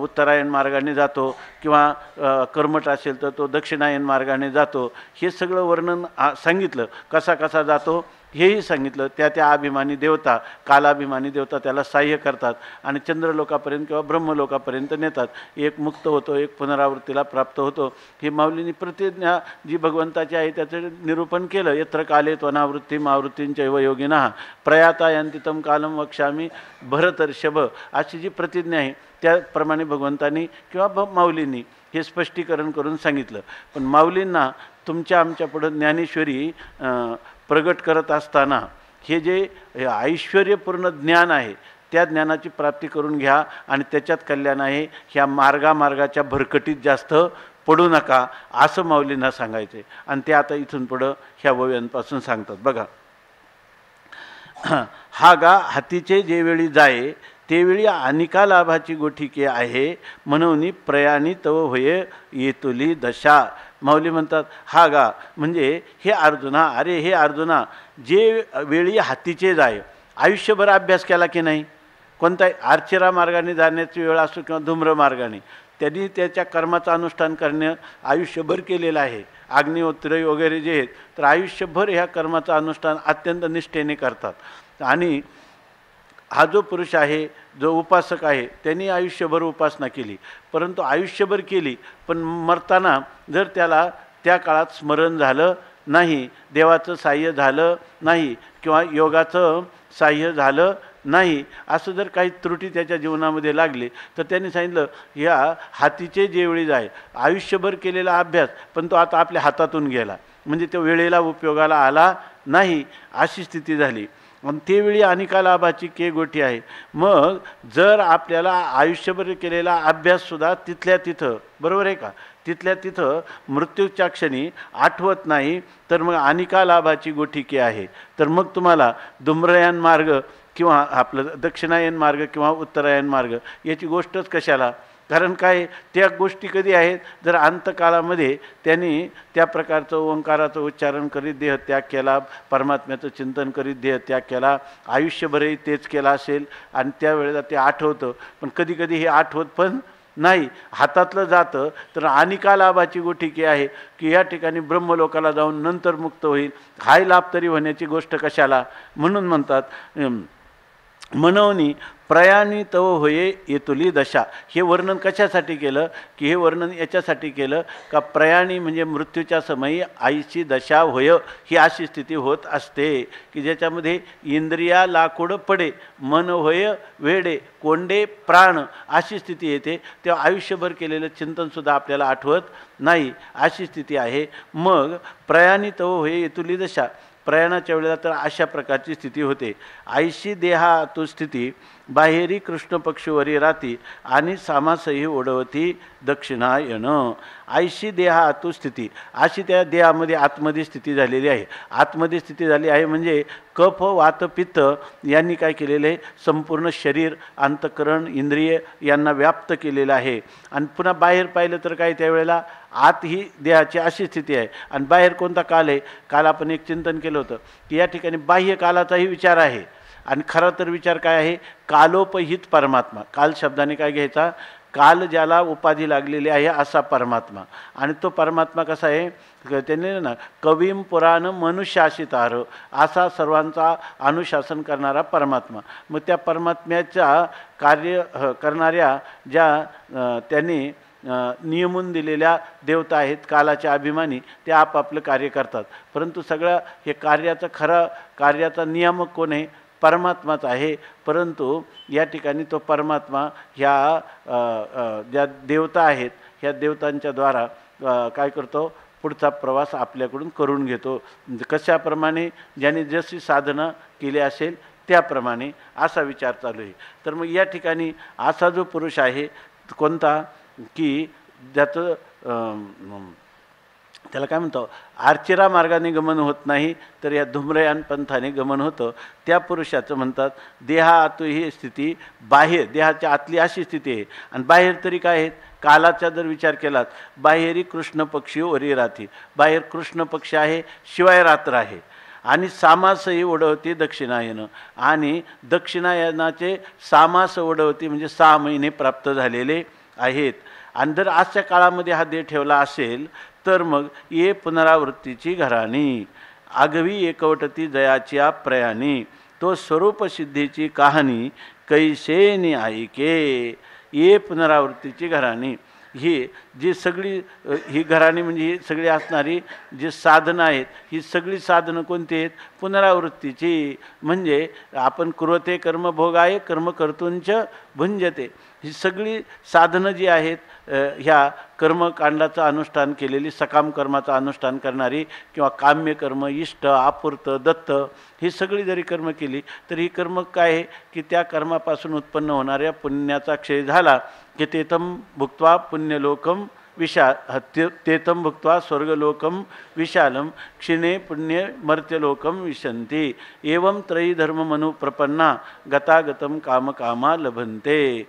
उत्तरायण मार्गाने जातो, किंवा कर्मठ असेल तर तो दक्षिणायन मार्गाने जातो. हे सगळं वर्णन सांगितलं, कसा कसा जातो हेही सांगितलं. त्या अभिमानी देवता, कालाभिमानी देवता त्याला सहाय्य करतात आणि चंद्रलोकापर्यंत किंवा ब्रह्मलोकापर्यंत नेतात. एक मुक्त होतो, एक पुनरावृत्तीला प्राप्त होतो. ही माऊलींनी प्रतिज्ञा जी भगवंताची आहे त्याचं निरूपण केलं. यत्र काले त्वनावृत्तीम आवृत्तींचैव योगिनः प्रयाता यांतितम कालम वक्ष्यामी भरतर्षभ, अशी जी प्रतिज्ञा आहे त्याप्रमाणे भगवंतांनी किंवा माऊलींनी हे स्पष्टीकरण करून सांगितलं. पण माऊलींना तुमच्या आमच्या पुढं ज्ञानेश्वरी प्रगट करत असताना हे जे ऐश्वर्यपूर्ण ज्ञान आहे त्या ज्ञानाची प्राप्ती करून घ्या आणि त्याच्यात कल्याण आहे. ह्या मार्गाच्या भरकटीत जास्त पडू नका असं माऊलींना सांगायचं. आणि ते आता इथून पुढं ह्या वव्यांपासून सांगतात. बघा, हा गा हातीचे जे वेळी जाये तेवेळी अनिका लाभाची गोठिके आहे, म्हणून प्रयाणी तव होय येतुली दशा. माऊली म्हणतात हा गा म्हणजे हे अर्जुना, अरे हे अर्जुना, जे वेळी हातीचे जाय, आयुष्यभर अभ्यास केला की नाही, कोणता अर्चेरा मार्गाने जाण्याची वेळ असो किंवा धूम्र मार्गाने, त्यांनी त्याच्या कर्माचं अनुष्ठान करणे आयुष्यभर केलेलं आहे. अग्निहोत्र वगैरे जे आहेत तर आयुष्यभर ह्या कर्माचं अनुष्ठान अत्यंत निष्ठेने करतात. आणि हा जो पुरुष आहे, जो उपासक आहे, त्यांनी आयुष्यभर उपासना केली, परंतु आयुष्यभर केली पण मरताना जर त्याला त्या काळात स्मरण झालं नाही, देवाचं साह्य झालं नाही किंवा योगाचं साह्य झालं नाही, असं जर काही त्रुटी त्याच्या जीवनामध्ये लागली तर त्यांनी सांगितलं या हातीचे जे वेळी जाय आयुष्यभर केलेला अभ्यास पण तो आता आपल्या हातातून गेला, म्हणजे तो वेळेला उपयोगाला आला नाही, अशी स्थिती झाली. आणि त्यावेळी अनिका लाभाची के गोठी आहे. मग जर आपल्याला आयुष्यभर केलेला अभ्याससुद्धा तिथल्या तिथं, बरोबर आहे का, तिथल्या तिथं मृत्यूच्या क्षणी आठवत नाही तर मग अनिका लाभाची गोठी के आहे. तर मग तुम्हाला धूम्रयान मार्ग किंवा आपलं दक्षिणायन मार्ग किंवा उत्तरायण मार्ग याची गोष्टच कशाला. कारण काय, त्या गोष्टी कधी आहेत, जर अंतकाळामध्ये त्यांनी त्या प्रकारचं ओंकाराचं उच्चारण करीत देहत्याग केला, परमात्म्याचं चिंतन करीत देहत्याग केला, आयुष्यभरही तेच केला असेल आणि त्यावेळेला ते आठवतं. पण कधी कधी हे आठवत पण नाही, हातातलं जातं. तर अनिका लाभाची गोठी की आहे की या ठिकाणी ब्रह्मलोकाला जाऊन नंतर मुक्त होईल, हाय लाभ तरी होण्याची गोष्ट कशाला. म्हणून म्हणतात मनवनी प्रयाणी तव होये येतुली दशा. हे वर्णन कशासाठी केलं की हे वर्णन याच्यासाठी केलं का प्रयाणी म्हणजे मृत्यूच्या समयी आईची दशा होय, ही अशी स्थिती होत असते की ज्याच्यामध्ये इंद्रिया लाकूड पडे, मन होय वेडे, कोंडे प्राण, अशी स्थिती येते. तेव्हा आयुष्यभर केलेलं चिंतनसुद्धा आपल्याला आठवत नाही, अशी स्थिती आहे. मग प्रयाणी तव होये येतुली दशा, प्रयाणाच्या वेळेला तर अशा प्रकारची स्थिती होते. आयशी देहा तो स्थिती बाहेरी कृष्ण पक्षीवरी राती आणि सामासही ओढवती दक्षिणायन. आयशी देहा तो स्थिती, अशी त्या देहामध्ये आतमध्ये स्थिती झालेली आहे. आतमध्ये स्थिती झाली आहे म्हणजे कफ वात पित्त यांनी काय केलेलं आहे, संपूर्ण शरीर अंतःकरण इंद्रिय यांना व्याप्त केलेलं आहे. आणि पुन्हा बाहेर पाहिलं तर काय, त्यावेळेला आत ही देहाची अशी स्थिती आहे आणि बाहेर कोणता काल आहे. काल आपण एक चिंतन केलं होतं की या ठिकाणी बाह्य कालाचाही विचार आहे आणि खरा तर विचार काय आहे, कालोपहित परमात्मा. काल शब्दाने काय घ्यायचा, काल ज्याला उपाधी लागलेली आहे असा परमात्मा. आणि तो परमात्मा कसा आहे, त्यांनी ना कवीम पुराण मनुशासितार, असा सर्वांचा अनुशासन करणारा परमात्मा. मग त्या परमात्म्याच्या कार्य करणाऱ्या ज्या त्यांनी नियमून दिलेल्या देवता आहेत, कालाच्या अभिमानी, ते आपापलं कार्य करतात. परंतु सगळं हे कार्याचं खरं कार्याचा नियामक कोण आहे, परमात्माच आहे. परंतु या ठिकाणी तो परमात्मा ह्या ज्या देवता आहेत ह्या देवतांच्या द्वारा काय करतो, पुढचा प्रवास आपल्याकडून करून घेतो. कशाप्रमाणे, ज्याने जशी साधना केली असेल त्याप्रमाणे, असा विचार चालू आहे. तर मग या ठिकाणी असा जो पुरुष आहे कोणता की ज्याचं त्याला काय म्हणतो, आर्चिरा मार्गाने गमन होत नाही तर या धूम्रयान पंथाने गमन होतं, त्या पुरुषाचं म्हणतात देहा आतू ही स्थिती, बाहेर देहाच्या आतली अशी स्थिती आहे. आणि बाहेर तरी काय आहेत, कालाचा जर विचार केलात, बाहेरी कृष्ण पक्षी वरी राहती, बाहेर कृष्ण पक्ष आहे शिवाय रात्र आहे. आणि सामासही ओढवते दक्षिणायन, आणि दक्षिणायनाचे सामास ओढवते म्हणजे 6 महिने प्राप्त झालेले आहेत. आणि जर आजच्या काळामध्ये हा देह ठेवला असेल तर मग ये पुनरावृत्तीची घराणी, आगवी एकवटती जयाच्या प्रयाणी, तो स्वरूप सिद्धीची कहाणी कैसेनी ऐके. ये पुनरावृत्तीची घराणी, ही जी सगळी ही घराणी म्हणजे ही सगळी असणारी जी साधनं आहेत, ही सगळी साधनं कोणती आहेत, पुनरावृत्तीची. म्हणजे आपण कुर्वते कर्म भोगाय कर्म कर्तुंच भुंजते, ही सगळी साधनं जी आहेत ह्या कर्मकांडाचं अनुष्ठान केलेली, सकाम कर्माचं अनुष्ठान करणारी किंवा काम्य कर्म, इष्ट आपूर्त दत्त, ही सगळी जरी कर्म केली तर ही कर्म काय आहे की त्या कर्मापासून उत्पन्न होणाऱ्या पुण्याचा क्षय झाला की तेतम भुक्त्वा पुण्यलोकम विशा तेतम भुक्त्वा स्वर्गलोकम विशालम क्षिणे पुण्य मर्त्यलोकम विशंती. एवं त्रयी धर्म मनु प्रपन्ना गतागतम कामकामा लभंते.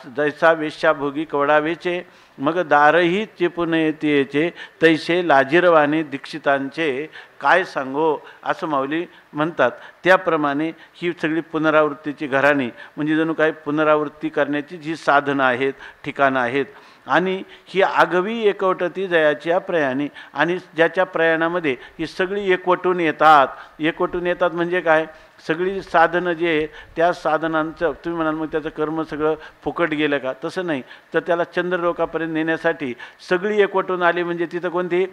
जैसा वेश्या भोगी कवडावेचे मग दारही चेपून येते, तैसे लाजिरवाने दीक्षितांचे काय सांगो, असं माऊली म्हणतात. त्याप्रमाणे ही सगळी पुनरावृत्तीची घराणी म्हणजे जणू काय पुनरावृत्ती करण्याची जी साधनं आहेत, ठिकाणं आहेत. आणि ही आगवी एकवटती जयाच्या प्रयाणी, आणि ज्याच्या प्रयाणामध्ये ही सगळी एकवटून येतात म्हणजे काय, सगळी साधनं जे आहे त्या साधनांचं तुम्ही म्हणाल मग त्याचं कर्म सगळं फुकट गेलं का, तसं नाही. तर त्याला चंद्रलोकापर्यंत नेण्यासाठी सगळी एकवटून आली. म्हणजे तिथं कोणती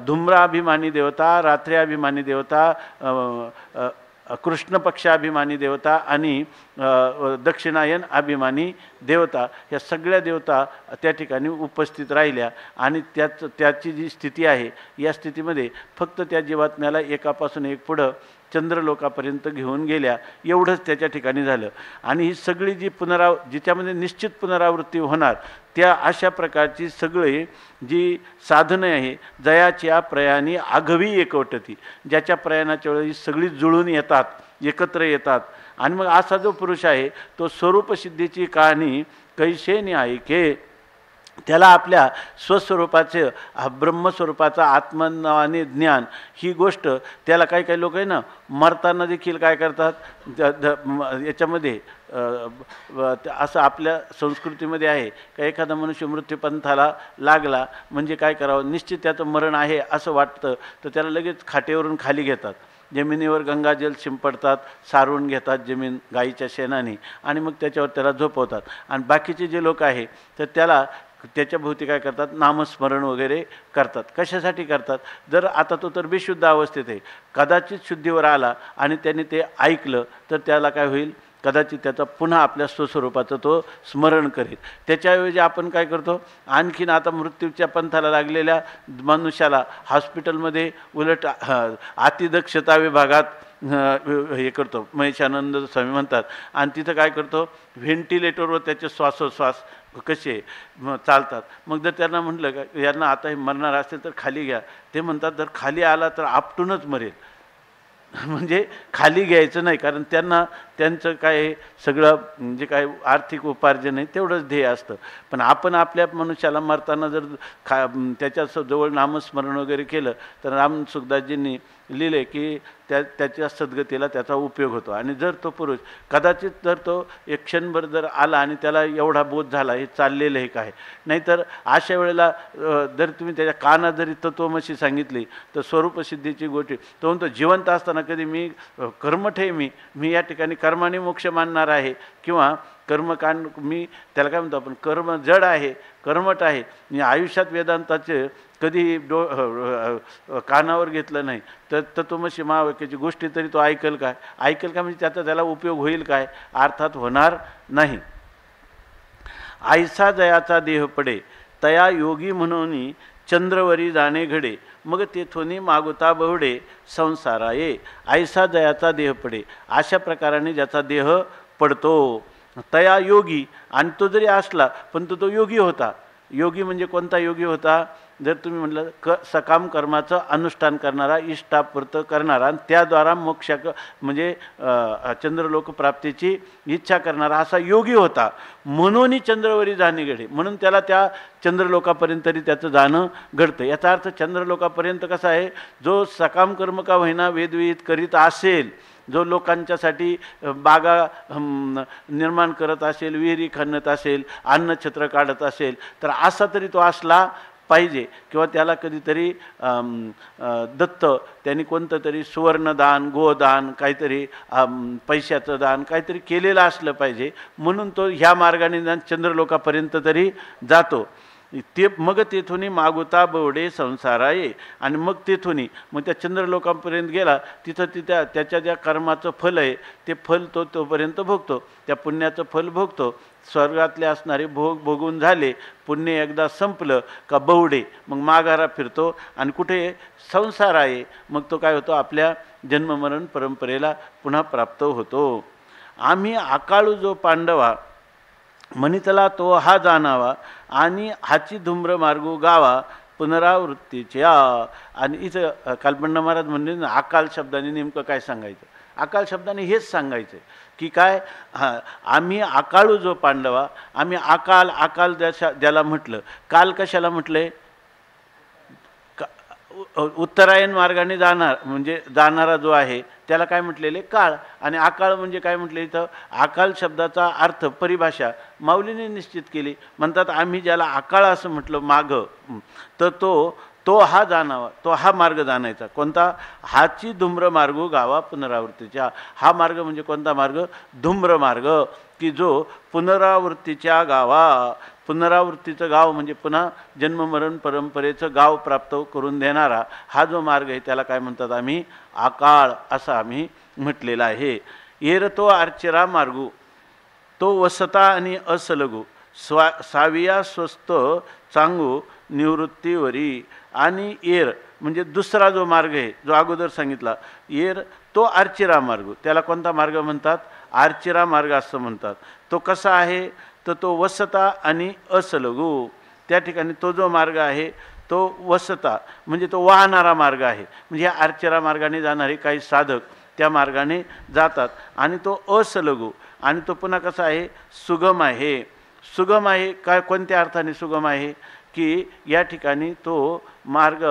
धूम्राभिमानी देवता, रात्र्याभिमानी देवता, कृष्ण पक्षाभिमानी देवता आणि दक्षिणायन अभिमानी देवता, ह्या सगळ्या देवता त्या ठिकाणी उपस्थित राहिल्या. आणि त्याची जी स्थिती आहे, या स्थितीमध्ये फक्त त्या जीवात्म्याला एकापासून एक पुढं चंद्रलोकापर्यंत घेऊन गेल्या, एवढंच त्याच्या ठिकाणी झालं. आणि ही सगळी जी जिच्यामध्ये निश्चित पुनरावृत्ती होणार, त्या अशा प्रकारची सगळी जी साधनं आहे, जयाच्या प्रयाणी आघवी एकवटती, ज्याच्या प्रयाणाच्या वेळी सगळी जुळून येतात, एकत्र येतात. आणि मग असा जो पुरुष आहे तो स्वरूपसिद्धीची कहाणी कैसेने ऐके, त्याला आपल्या स्वस्वरूपाचे ब्रह्मस्वरूपाचा आत्मनावाने ज्ञान, ही गोष्ट त्याला काही काही लोक आहे ना मरताना देखील काय करतात, याच्यामध्ये असं आपल्या संस्कृतीमध्ये आहे का एखादा मनुष्य मृत्यूपंथाला लागला म्हणजे काय करावं, निश्चित त्याचं मरण आहे असं वाटतं तर त्याला लगेच खाटेवरून खाली घेतात, जमिनीवर गंगाजल शिंपडतात, सारवून घेतात जमीन गाईच्या शेणाने, आणि मग त्याच्यावर त्याला झोपवतात. आणि बाकीचे जे लोक आहे तर त्याच्या भोवती काय करतात, नामस्मरण वगैरे करतात. कशासाठी करतात, जर आता तो तर बेशुद्ध अवस्थेत आहे, कदाचित शुद्धीवर आला आणि त्याने ते ऐकलं तर त्याला काय होईल, कदाचित त्याचा पुन्हा आपल्या स्वस्वरूपाचं तो स्मरण करेल. त्याच्याऐवजी आपण काय करतो, आणखीन आता मृत्यूच्या पंथाला लागलेल्या मनुष्याला हॉस्पिटलमध्ये उलट अतिदक्षता विभागात हे करतो, महेशानंद स्वामी म्हणतात, आणि तिथं काय करतो, व्हेंटिलेटरवर त्याचे श्वासोश्वास कसे चालतात. मग जर त्यांना म्हटलं का यांना आता हे मरणार असेल तर खाली घ्या, ते म्हणतात जर खाली आला तर आपटूनच मरेल. म्हणजे खाली घ्यायचं नाही, कारण त्यांचं काय सगळं जे काय आर्थिक उपार्जन आहे तेवढंच ध्येय असतं. पण आपण आपल्या मनुष्याला मरताना जर त्याच्या जवळ नामस्मरण वगैरे केलं तर राम सुखदासजींनी लिहिले की त्याच्या सद्गतीला त्याचा उपयोग होतो. आणि जर तो पुरुष कदाचित जर तो एक क्षणभर जर आला आणि त्याला एवढा बोध झाला हे चाललेलं हे काय, नाहीतर अशा वेळेला जर तुम्ही त्याच्या कानात जरी तत्वमशी सांगितली तर स्वरूपसिद्धीची गोष्टी, तो म्हणतो जिवंत असताना कधी मी कर्मठ आहे, मी या ठिकाणी कर्माने मोक्ष मानणार आहे, किंवा कर्मकांड मी त्याला काय म्हणतो आपण, कर्म जड आहे, कर्मठ आहे, मी आयुष्यात वेदांताचे कधी कानावर घेतलं नाही, तर तत्वमसी महावाक्याची गोष्टी तरी तो ऐकेल काय म्हणजे त्याला उपयोग होईल काय, अर्थात होणार नाही. आयसा जयाचा देह पडे तया योगी म्हणून चंद्रवरी जाणे घडे, मग तेथोनी मागुता बहुडे संसारा ये. आयसा जयाचा देह पडे, अशा प्रकाराने ज्याचा देह पडतो, तया योगी, आणि तो जरी असला पण तो योगी होता. योगी म्हणजे कोणता योगी होता, जर तुम्ही म्हटलं सकाम कर्माचं अनुष्ठान करणारा, इष्टापूर्त करणारा, आणि त्याद्वारा मोक्ष म्हणजे चंद्रलोक प्राप्तीची इच्छा करणारा असा योगी होता. म्हणून चंद्रवरी जाणे घडे, म्हणून त्याला त्या चंद्रलोकापर्यंत तरी त्याचं जाणं घडतं. याचा अर्थ चंद्रलोकापर्यंत कसा आहे, जो सकाम कर्म का होईना वेदविहित करीत असेल, जो लोकांच्यासाठी बागा निर्माण करत असेल, विहिरी खणत असेल, अन्नछत्र काढत असेल, तर असा तरी तो असला पाहिजे. किंवा त्याला कधीतरी दत्त त्यांनी कोणतं तरी सुवर्णदान, गोदान, काहीतरी पैशाचं दान काहीतरी केलेलं असलं पाहिजे, म्हणून तो ह्या मार्गाने चंद्रलोकापर्यंत तरी जातो. ते मग तेथून मागुता बवडे संसारा ये, आणि मग तेथून मग त्या चंद्रलोकापर्यंत गेला, तिथं त्याच्या ज्या कर्माचं फल आहे ते फल तोपर्यंत भोगतो, त्या पुण्याचं फल भोगतो. स्वर्गातले असणारे भोग भोगून झाले, पुण्य एकदा संपलं का बहुडे मग माघारा फिरतो, आणि कुठे संसार आहे, मग तो काय होतो, आपल्या जन्ममरण परंपरेला पुन्हा प्राप्त होतो. आम्ही आकाळू जो पांडवा म्हणितला तो हा जाणावा, आणि हाची धूम्र मार्गू गावा पुनरावृत्तीच्या. आणि इथं कालपण्णा महाराज म्हणले ना, अकाल शब्दाने नेमकं काय सांगायचं, अकाल शब्दाने हेच सांगायचं की काय, आम्ही आकाळू जो पांडवा, आम्ही अकाल ज्याला म्हटलं, काल कशाला म्हटलंय, उत्तरायण मार्गाने म्हणजे जाणारा जो आहे त्याला काय म्हटलेले काळ. आणि आकाळ म्हणजे काय म्हटले इथं, आकाळ शब्दाचा अर्थ परिभाषा माऊलीने निश्चित केली. म्हणतात आम्ही ज्याला आकाळ असं म्हटलं मागं, तर तो हा जाणावा, तो हा मार्ग जाणायचा. कोणता? हाची धूम्र मार्ग गावा पुनरावृत्तीच्या. हा मार्ग म्हणजे कोणता मार्ग? धूम्र मार्ग, की जो पुनरावृत्तीच्या गावा, पुनरावृत्तीचं गाव म्हणजे पुन्हा जन्ममरण परंपरेचं गाव प्राप्त करून देणारा हा जो मार्ग आहे त्याला काय म्हणतात आम्ही? आकाळ असं आम्ही म्हटलेलं आहे. येर तो अर्चरा मार्गू, तो वसता आणि असलगू, साविया स्वस्त चांगू निवृत्तीवरी. आणि येर म्हणजे दुसरा जो मार्ग आहे जो अगोदर सांगितला, येर तो अर्चिरा मार्ग, त्याला कोणता मार्ग म्हणतात? अर्चिरा मार्ग असं म्हणतात. तो कसा आहे? तर तो वसता आणि असलगू, त्या ठिकाणी तो जो मार्ग आहे तो वसता म्हणजे तो वाहणारा मार्ग आहे. म्हणजे या अर्चरा मार्गाने जाणारे काही साधक त्या मार्गाने जातात. आणि तो असलगू, आणि तो पुन्हा कसा आहे? सुगम आहे. सुगम आहे काय? कोणत्या अर्थाने सुगम आहे? की या ठिकाणी तो मार्ग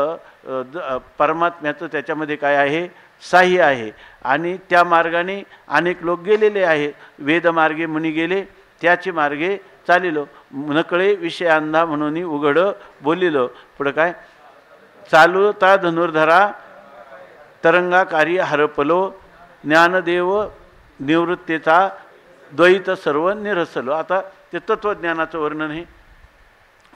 परमात्म्याचं त्याच्यामध्ये काय आहे? साह्य आहे. आणि त्या मार्गाने अनेक लोक गेलेले आहे. वेदमार्गे मुनी गेले, त्याची मार्गे चालिलो, नकळे विषय अंधा म्हणून उघड बोलिलो. पुढं काय? चालूता धनुर्धरा तरंगाकारी हरपलो, ज्ञानदेव निवृत्तीचा द्वैत सर्व निरसलो. आता ते तत्त्वज्ञानाचं वर्णन आहे.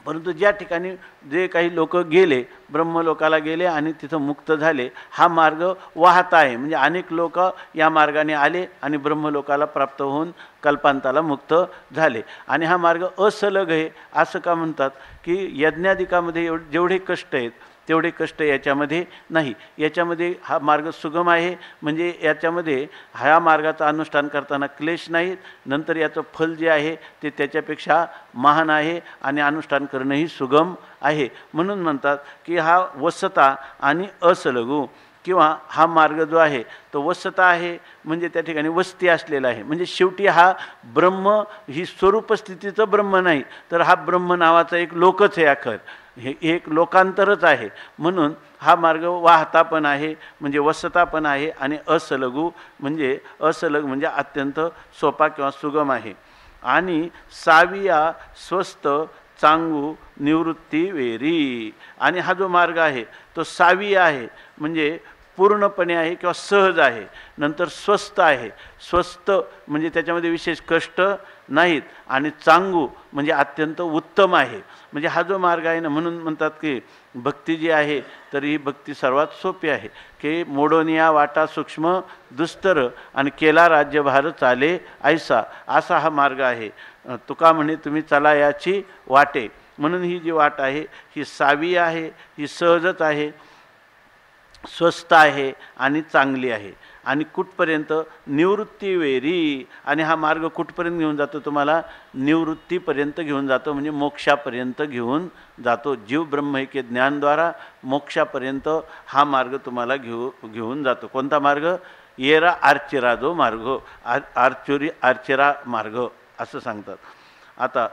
परंतु ज्या ठिकाणी जे काही लोक गेले, ब्रह्मलोकाला गेले आणि तिथं मुक्त झाले, हा मार्ग वाहता आहे. म्हणजे अनेक लोक या मार्गाने आले आणि ब्रह्मलोकाला प्राप्त होऊन कल्पांताला मुक्त झाले. आणि हा मार्ग असलग आहे. असं का म्हणतात? की यज्ञाधिकामध्ये जेवढे कष्ट आहेत तेवढे कष्ट याच्यामध्ये नाही. याच्यामध्ये हा मार्ग सुगम आहे. म्हणजे याच्यामध्ये ह्या मार्गाचं अनुष्ठान करताना क्लेश नाहीत. नंतर याचं फल जे आहे ते त्याच्यापेक्षा महान आहे आणि अनुष्ठान करणंही सुगम आहे. म्हणून म्हणतात की हा वसता आणि असलगू, किंवा हा मार्ग जो आहे तो वसता आहे म्हणजे त्या ठिकाणी वस्ती असलेला आहे. म्हणजे शेवटी हा ब्रह्म ही स्वरूपस्थितीचं ब्रह्म नाही, तर हा ब्रह्म नावाचा एक लोकच आहे. अखर हे एक लोकांतरच आहे. म्हणून हा मार्ग वाहता पण आहे म्हणजे वसता पण आहे, आणि असलगू म्हणजे असलग म्हणजे अत्यंत सोपा किंवा सुगम आहे. आणि साविया स्वस्त चांगू निवृत्ती वेरी. आणि हा जो मार्ग आहे तो सावी आहे म्हणजे पूर्णपणे आहे किंवा सहज आहे. नंतर स्वस्त आहे, स्वस्त म्हणजे त्याच्यामध्ये विशेष कष्ट नाहीत. आणि चांगू म्हणजे अत्यंत उत्तम आहे. म्हणजे हा जो मार्ग आहे ना, म्हणून म्हणतात की भक्ती जी आहे तर ही भक्ती सर्वात सोपी आहे. की मोडोनिया वाटा सूक्ष्म दुस्तर आणि केला राज्यभार चाले ऐसा, असा हा मार्ग आहे. तुका म्हणे तुम्ही चला याची वाटे. म्हणून ही जी वाट आहे ही सावी आहे, ही सहजच आहे, स्वस्त आहे आणि चांगली आहे. आणि कुठपर्यंत? निवृत्ती वेरी. आणि हा मार्ग कुठपर्यंत घेऊन जातो? तुम्हाला निवृत्तीपर्यंत घेऊन जातो, म्हणजे मोक्षापर्यंत घेऊन जातो. जीव ब्रह्मैक्य ज्ञानद्वारा मोक्षापर्यंत हा मार्ग तुम्हाला घेऊन जातो. कोणता मार्ग? येरा आर्चिरा जो मार्ग, आर्चिरा मार्ग असं सांगतात. आता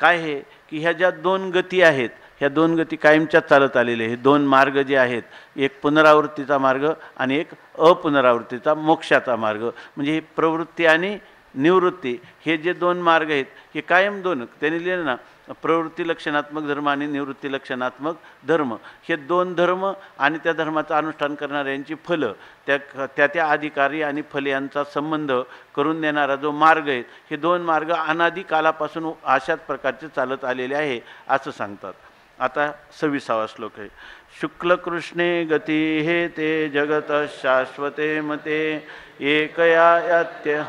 काय आहे की ह्या ज्या दोन गती आहेत, ह्या दोन गती कायमच्याच चालत आलेले. हे दोन मार्ग जे आहेत, एक पुनरावृत्तीचा मार्ग आणि एक अपुनरावृत्तीचा मोक्षाचा मार्ग. म्हणजे ही प्रवृत्ती आणि निवृत्ती हे जे दोन मार्ग आहेत हे कायम दोन. त्यांनी लिहिलं ना, प्रवृत्ती लक्षणात्मक धर्म आणि निवृत्ती लक्षणात्मक धर्म. हे दोन धर्म आणि त्या धर्माचं अनुष्ठान करणाऱ्यांची फलं, त्या अधिकारी आणि फल यांचा संबंध करून देणारा जो मार्ग आहे, हे दोन मार्ग अनादी कालापासून अशाच प्रकारचे चालत आलेले आहे असं सांगतात. आता 26वा श्लोक आहे. शुक्लकृष्णे गती हे ते जगत शाश्वते मते एकया यात्य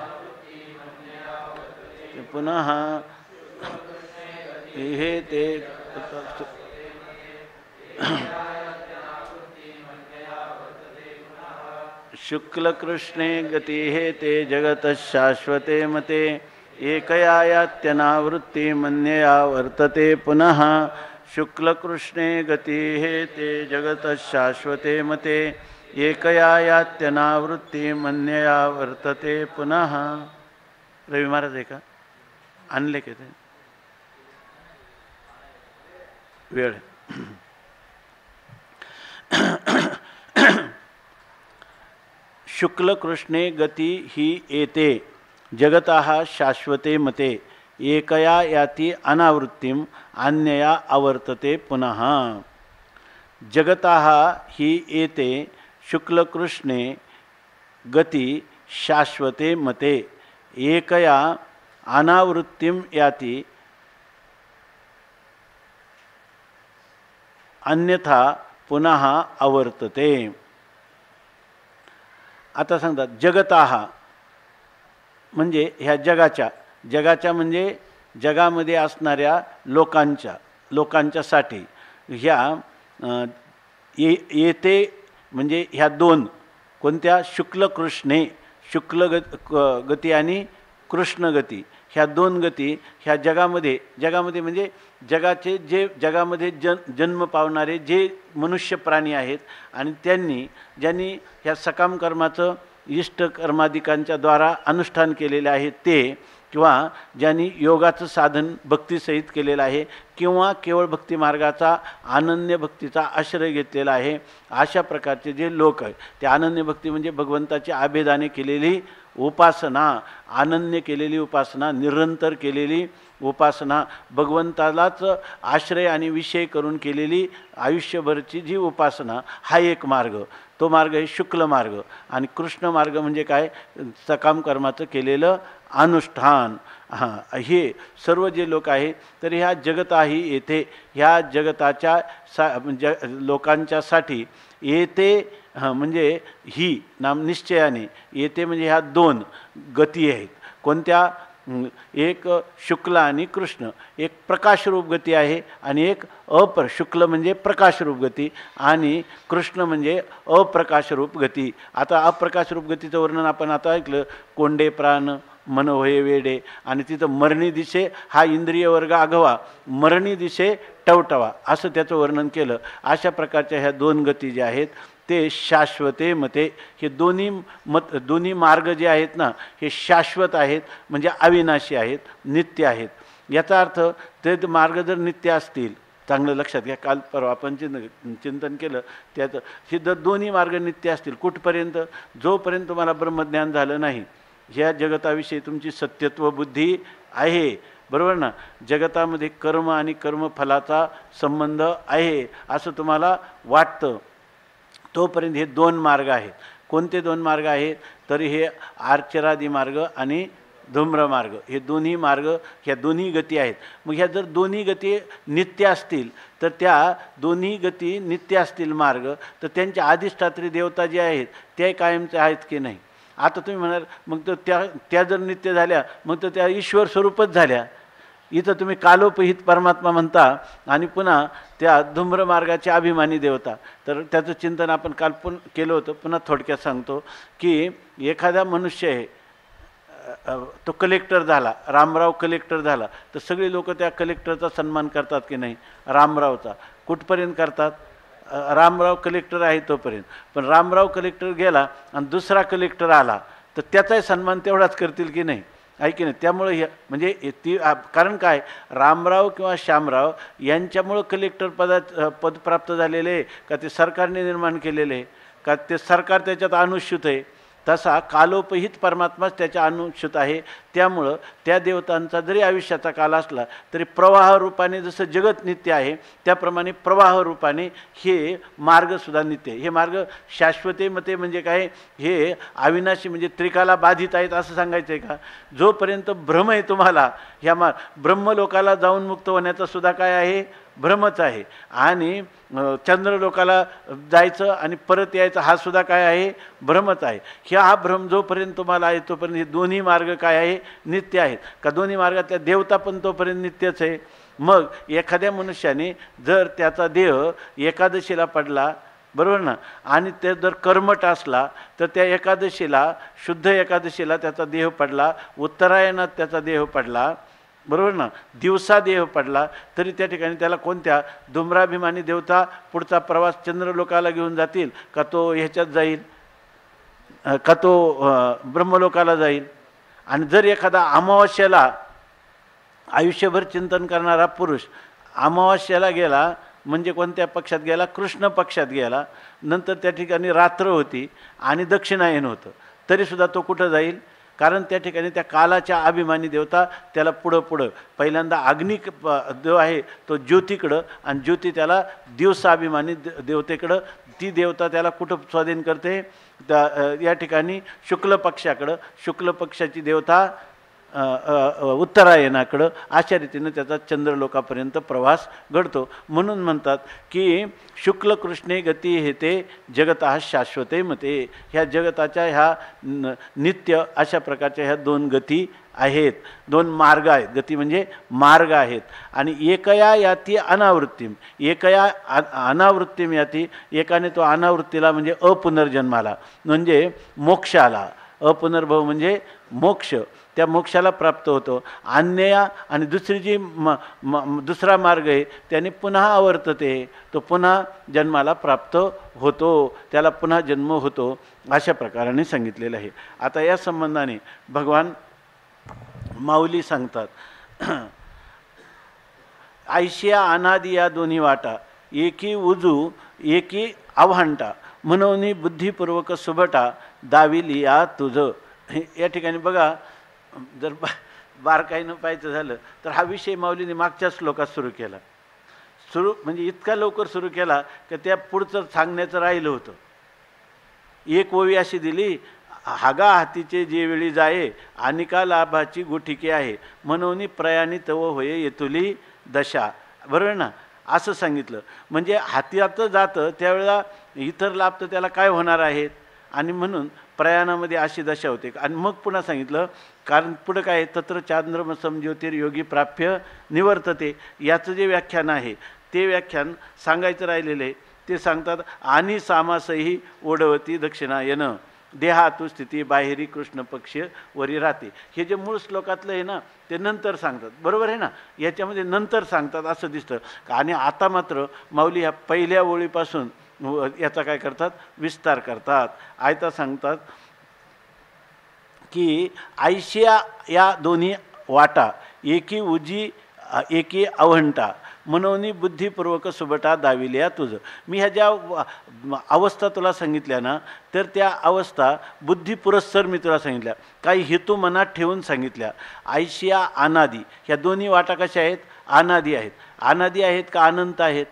पुनः हे ते शुक्लकृष्णे गती हे ते जगत शाश्वते मते एकया यात्यनावृत्ती मन्यया वर्तते पुनः. शुक्लकृष्णे गती हे ते जगत शाश्वते मते एकया यात्यनावृत्ती मन्यया वर्तते पुनः. रवी महाराज आहे का? आणले का ते? वेळ शुक्लकृष्णे गती ही येते जगतः शाश्वते मते एकया याति अनावृत्तिम अन्यया आवर्तते पुनः। जगतः ही येते शुक्लकृष्णे गती शाश्वते मते एकया अनावृत्तिम याति अन्यथा पुनः आवर्तते। आता सांगतात जगतः म्हणजे ह्या जगाच्या म्हणजे जगामध्ये असणाऱ्या लोकांच्यासाठी ह्या येते म्हणजे ह्या दोन कोणत्या शुक्लकृष्णे गती आणि कृष्णगती ह्या दोन गती ह्या जगामध्ये म्हणजे जगामध्ये जन्म पावणारे जे मनुष्य प्राणी आहेत आणि ज्यांनी ह्या सकाम कर्माचं इष्ट कर्मादिकांच्या द्वारा अनुष्ठान केलेले आहे ते, किंवा ज्यांनी योगाचं साधन भक्तीसहित केलेलं आहे किंवा केवळ भक्ती मार्गाचा अनन्य भक्तीचा आश्रय घेतलेला आहे, अशा प्रकारचे जे लोक आहेत ते अनन्य भक्ती म्हणजे भगवंताची आभेदाने केलेली उपासना, अनन्य केलेली उपासना, निरंतर केलेली उपासना, भगवंतालाच आश्रय आणि विषय करून केलेली आयुष्यभरची जी उपासना, हा एक मार्ग, तो मार्ग आहे शुक्ल मार्ग. आणि कृष्ण मार्ग म्हणजे काय, सकाम कर्माचं केलेलं अनुष्ठान. हे सर्व जे लोक आहेत तर ह्या जगताही येथे ह्या जगताच्या लोकांच्यासाठी येते म्हणजे ही नाम निश्चयाने येते म्हणजे ह्या दोन गती आहेत. कोणत्या, एक शुक्ल आणि कृष्ण, एक प्रकाशरूप गती आहे आणि एक शुक्ल म्हणजे प्रकाशरूप गती आणि कृष्ण म्हणजे अप्रकाशरूप गती. आता अप्रकाशरूप गतीचं वर्णन आपण आता ऐकलं, कोंडे प्राण मन होय वेडे, आणि तिथं मरणी दिशे हा इंद्रिय वर्ग आघवा, मरणी दिशे टवटवा, असं त्याचं वर्णन केलं. अशा प्रकारच्या ह्या दोन गती ज्या आहेत ते शाश्वते मते, हे दोन्ही मार्ग जे आहेत ना हे शाश्वत आहेत म्हणजे अविनाशी आहेत, नित्य आहेत. याचा अर्थ ते मार्ग जर नित्य असतील, चांगलं लक्षात घ्या, काल परवा आपण चिंतन केलं त्याचं, हे जर दोन्ही मार्ग नित्य असतील कुठपर्यंत, जोपर्यंत तुम्हाला ब्रह्मज्ञान झालं नाही, ह्या जगताविषयी तुमची सत्यत्व बुद्धी आहे, बरोबर ना, जगतामध्ये कर्म आणि कर्मफलाचा संबंध आहे असं तुम्हाला वाटतं, तोपर्यंत हे दोन मार्ग आहेत. कोणते दोन मार्ग आहेत तर हे आर्चरादी मार्ग आणि धूम्रमार्ग, हे दोन्ही मार्ग, ह्या दोन्ही गती आहेत. मग ह्या जर दोन्ही गती नित्य असतील तर त्या दोन्ही गती नित्य असतील मार्ग, तर त्यांच्या अधिष्ठात्री देवता जे आहेत ते कायमचे आहेत की नाही. आता तुम्ही म्हणाल मग तर त्या जर नित्य झाल्या मग तर त्या ईश्वर स्वरूपच झाल्या. इथं तुम्ही कालोपहित परमात्मा म्हणता आणि पुन्हा त्या धूम्रमार्गाची अभिमानी देवता. तर त्याचं चिंतन आपण काल केलं होतं, पुन्हा थोडक्यात सांगतो की एखादा मनुष्य आहे, तो कलेक्टर झाला, रामराव कलेक्टर झाला, तर सगळे लोक त्या कलेक्टरचा सन्मान करतात की नाही, रामरावचा. कुठपर्यंत करतात, रामराव कलेक्टर आहे तोपर्यंत. पण रामराव कलेक्टर गेला आणि दुसरा कलेक्टर आला तर त्याचाही सन्मान तेवढाच करतील की नाही, आहे की नाही. त्यामुळे हे म्हणजे ती कारण काय, रामराव किंवा श्यामराव यांच्यामुळं कलेक्टर पद प्राप्त झालेले का ते सरकारने निर्माण केलेले का ते सरकार त्याच्यात अनुष्यूत आहे. तसा कालोपहित परमात्माच त्याच्या अनुष्यूत आहे. त्यामुळं त्या देवतांचा जरी आयुष्याचा काल असला तरी प्रवाह रूपाने जसं जगत नित्य आहे त्याप्रमाणे प्रवाह रूपाने हे मार्गसुद्धा नित्य आहे. हे मार्ग शाश्वते मते म्हणजे काय, हे अविनाशी म्हणजे त्रिकाला बाधित आहेत असं सांगायचं आहे का. जोपर्यंत भ्रम आहे तुम्हाला, ह्या ब्रह्मलोकाला जाऊन मुक्त होण्याचा सुद्धा काय आहे, भ्रमच आहे. आणि चंद्रलोकाला जायचं आणि परत यायचं हा सुद्धा काय आहे, भ्रमच आहे. हा भ्रम जोपर्यंत तुम्हाला आहे तोपर्यंत हे दोन्ही मार्ग काय आहे, नित्य आहेत. का दोन्ही मार्गातल्या देवता पण तोपर्यंत नित्यच आहे. मग एखाद्या मनुष्याने जर त्याचा देह एकादशीला पडला, बरोबर ना, आणि ते जर कर्मठ असला तर त्या एकादशीला, शुद्ध एकादशीला त्याचा देह पडला, उत्तरायणात त्याचा देह पडला, बरोबर ना, दिवसा देह पडला, तरी त्या ठिकाणी त्याला कोणत्या धूम्राभिमानी देवता पुढचा प्रवास चंद्रलोकाला घेऊन जातील का, तो ह्याच्यात जाईल का, तो ब्रह्मलोकाला जाईल. आणि जर एखादा अमावास्याला, आयुष्यभर चिंतन करणारा पुरुष अमावास्याला गेला म्हणजे कोणत्या पक्षात गेला? कृष्ण पक्षात गेला. नंतर त्या ठिकाणी रात्र होती आणि दक्षिणायन होतं, तरीसुद्धा तो कुठं जाईल? कारण त्या ठिकाणी त्या कालाच्या अभिमानी देवता त्याला पुढं पहिल्यांदा अग्नी देव आहे तो ज्योतीकडं, आणि ज्योती त्याला दिवसाभिमानी देवतेकडं, ती देवता त्याला कुठं स्वाधीन करते? त्या या ठिकाणी शुक्ल पक्षाकडं, शुक्ल पक्षाची देवता उत्तरायणाकडं. अशा रीतीनं त्याचा चंद्रलोकापर्यंत प्रवास घडतो. म्हणून म्हणतात की शुक्ल कृष्णे गती हेते जगतः शाश्वते मते. ह्या जगताच्या ह्या नित्य अशा प्रकारच्या ह्या दोन गती आहेत, दोन मार्ग आहेत. गती म्हणजे मार्ग आहेत. आणि एकया याती अनावृत्तीम, एकया अनावृत्तीम याती, एकाने तो अनावृत्तीला म्हणजे अपुनर्जन्माला म्हणजे मोक्षाला, अपुनर्भव म्हणजे मोक्ष, त्या मोक्षाला प्राप्त होतो. अन्यया आणि दुसरी जी दुसरा मार्ग आहे त्याने पुन्हा आवर्तते, तो पुन्हा जन्माला प्राप्त होतो, त्याला पुन्हा जन्म होतो, अशा प्रकाराने सांगितलेलं आहे. आता या संबंधाने भगवान माऊली सांगतात आयशिया अनादी या दोन्ही वाटा, एकी उजू एकी आव्हांटा, म्हणून बुद्धिपूर्वक सुभटा दाविली या तुझं. या ठिकाणी बघा, जर बारकाईनं पाहायचं झालं तर हा विषय माऊलीने मागच्या श्लोकात सुरू केला. म्हणजे इतका लवकर सुरू केला की त्या पुढचं सांगण्याचं राहिलं होतं. एक ओवी अशी दिली, हागा हातीचे जे वेळी जाये अनिका लाभाची गुठिके आहे, म्हणून प्रयाणी तव होये येतुली दशा. बरोबर ना? असं सांगितलं. म्हणजे हातीचं जातं त्यावेळेला इतर लाभ तर त्याला काय होणार आहेत, आणि म्हणून प्रयाणामध्ये अशी दशा होते. आणि मग पुन्हा सांगितलं, कारण पुढं काय, तत्र चांद्रमसम ज्योतिर्योगी प्राप्य निवर्तते. याचं जे व्याख्यान आहे ते व्याख्यान सांगायचं राहिलेलं आहे. ते सांगतात आणि सामासही ओढवती दक्षिणायन देहातू स्थिती बाहेरी कृष्ण पक्ष वरी राहते. हे जे मूळ श्लोकातलं आहे ना ते नंतर सांगतात. बरोबर आहे ना? याच्यामध्ये नंतर सांगतात असं दिसतं. आणि आता मात्र माऊली ह्या पहिल्या ओळीपासून याचा काय करतात? विस्तार करतात. आयता सांगतात की आयशिया या दोन्ही वाटा, एकी उजी एकी अवंटा, म्हणून बुद्धिपूर्वक सुबटा दाविल्या तुझं. मी ह्या ज्या अवस्था तुला सांगितल्या ना, तर त्या अवस्था बुद्धिपुरस्सर मी तुला सांगितल्या, काही हेतू मनात ठेवून सांगितल्या. आयशिया अनादी, ह्या दोन्ही वाटा कशा आहेत? अनादी आहेत. अनादी आहेत का अनंत आहेत?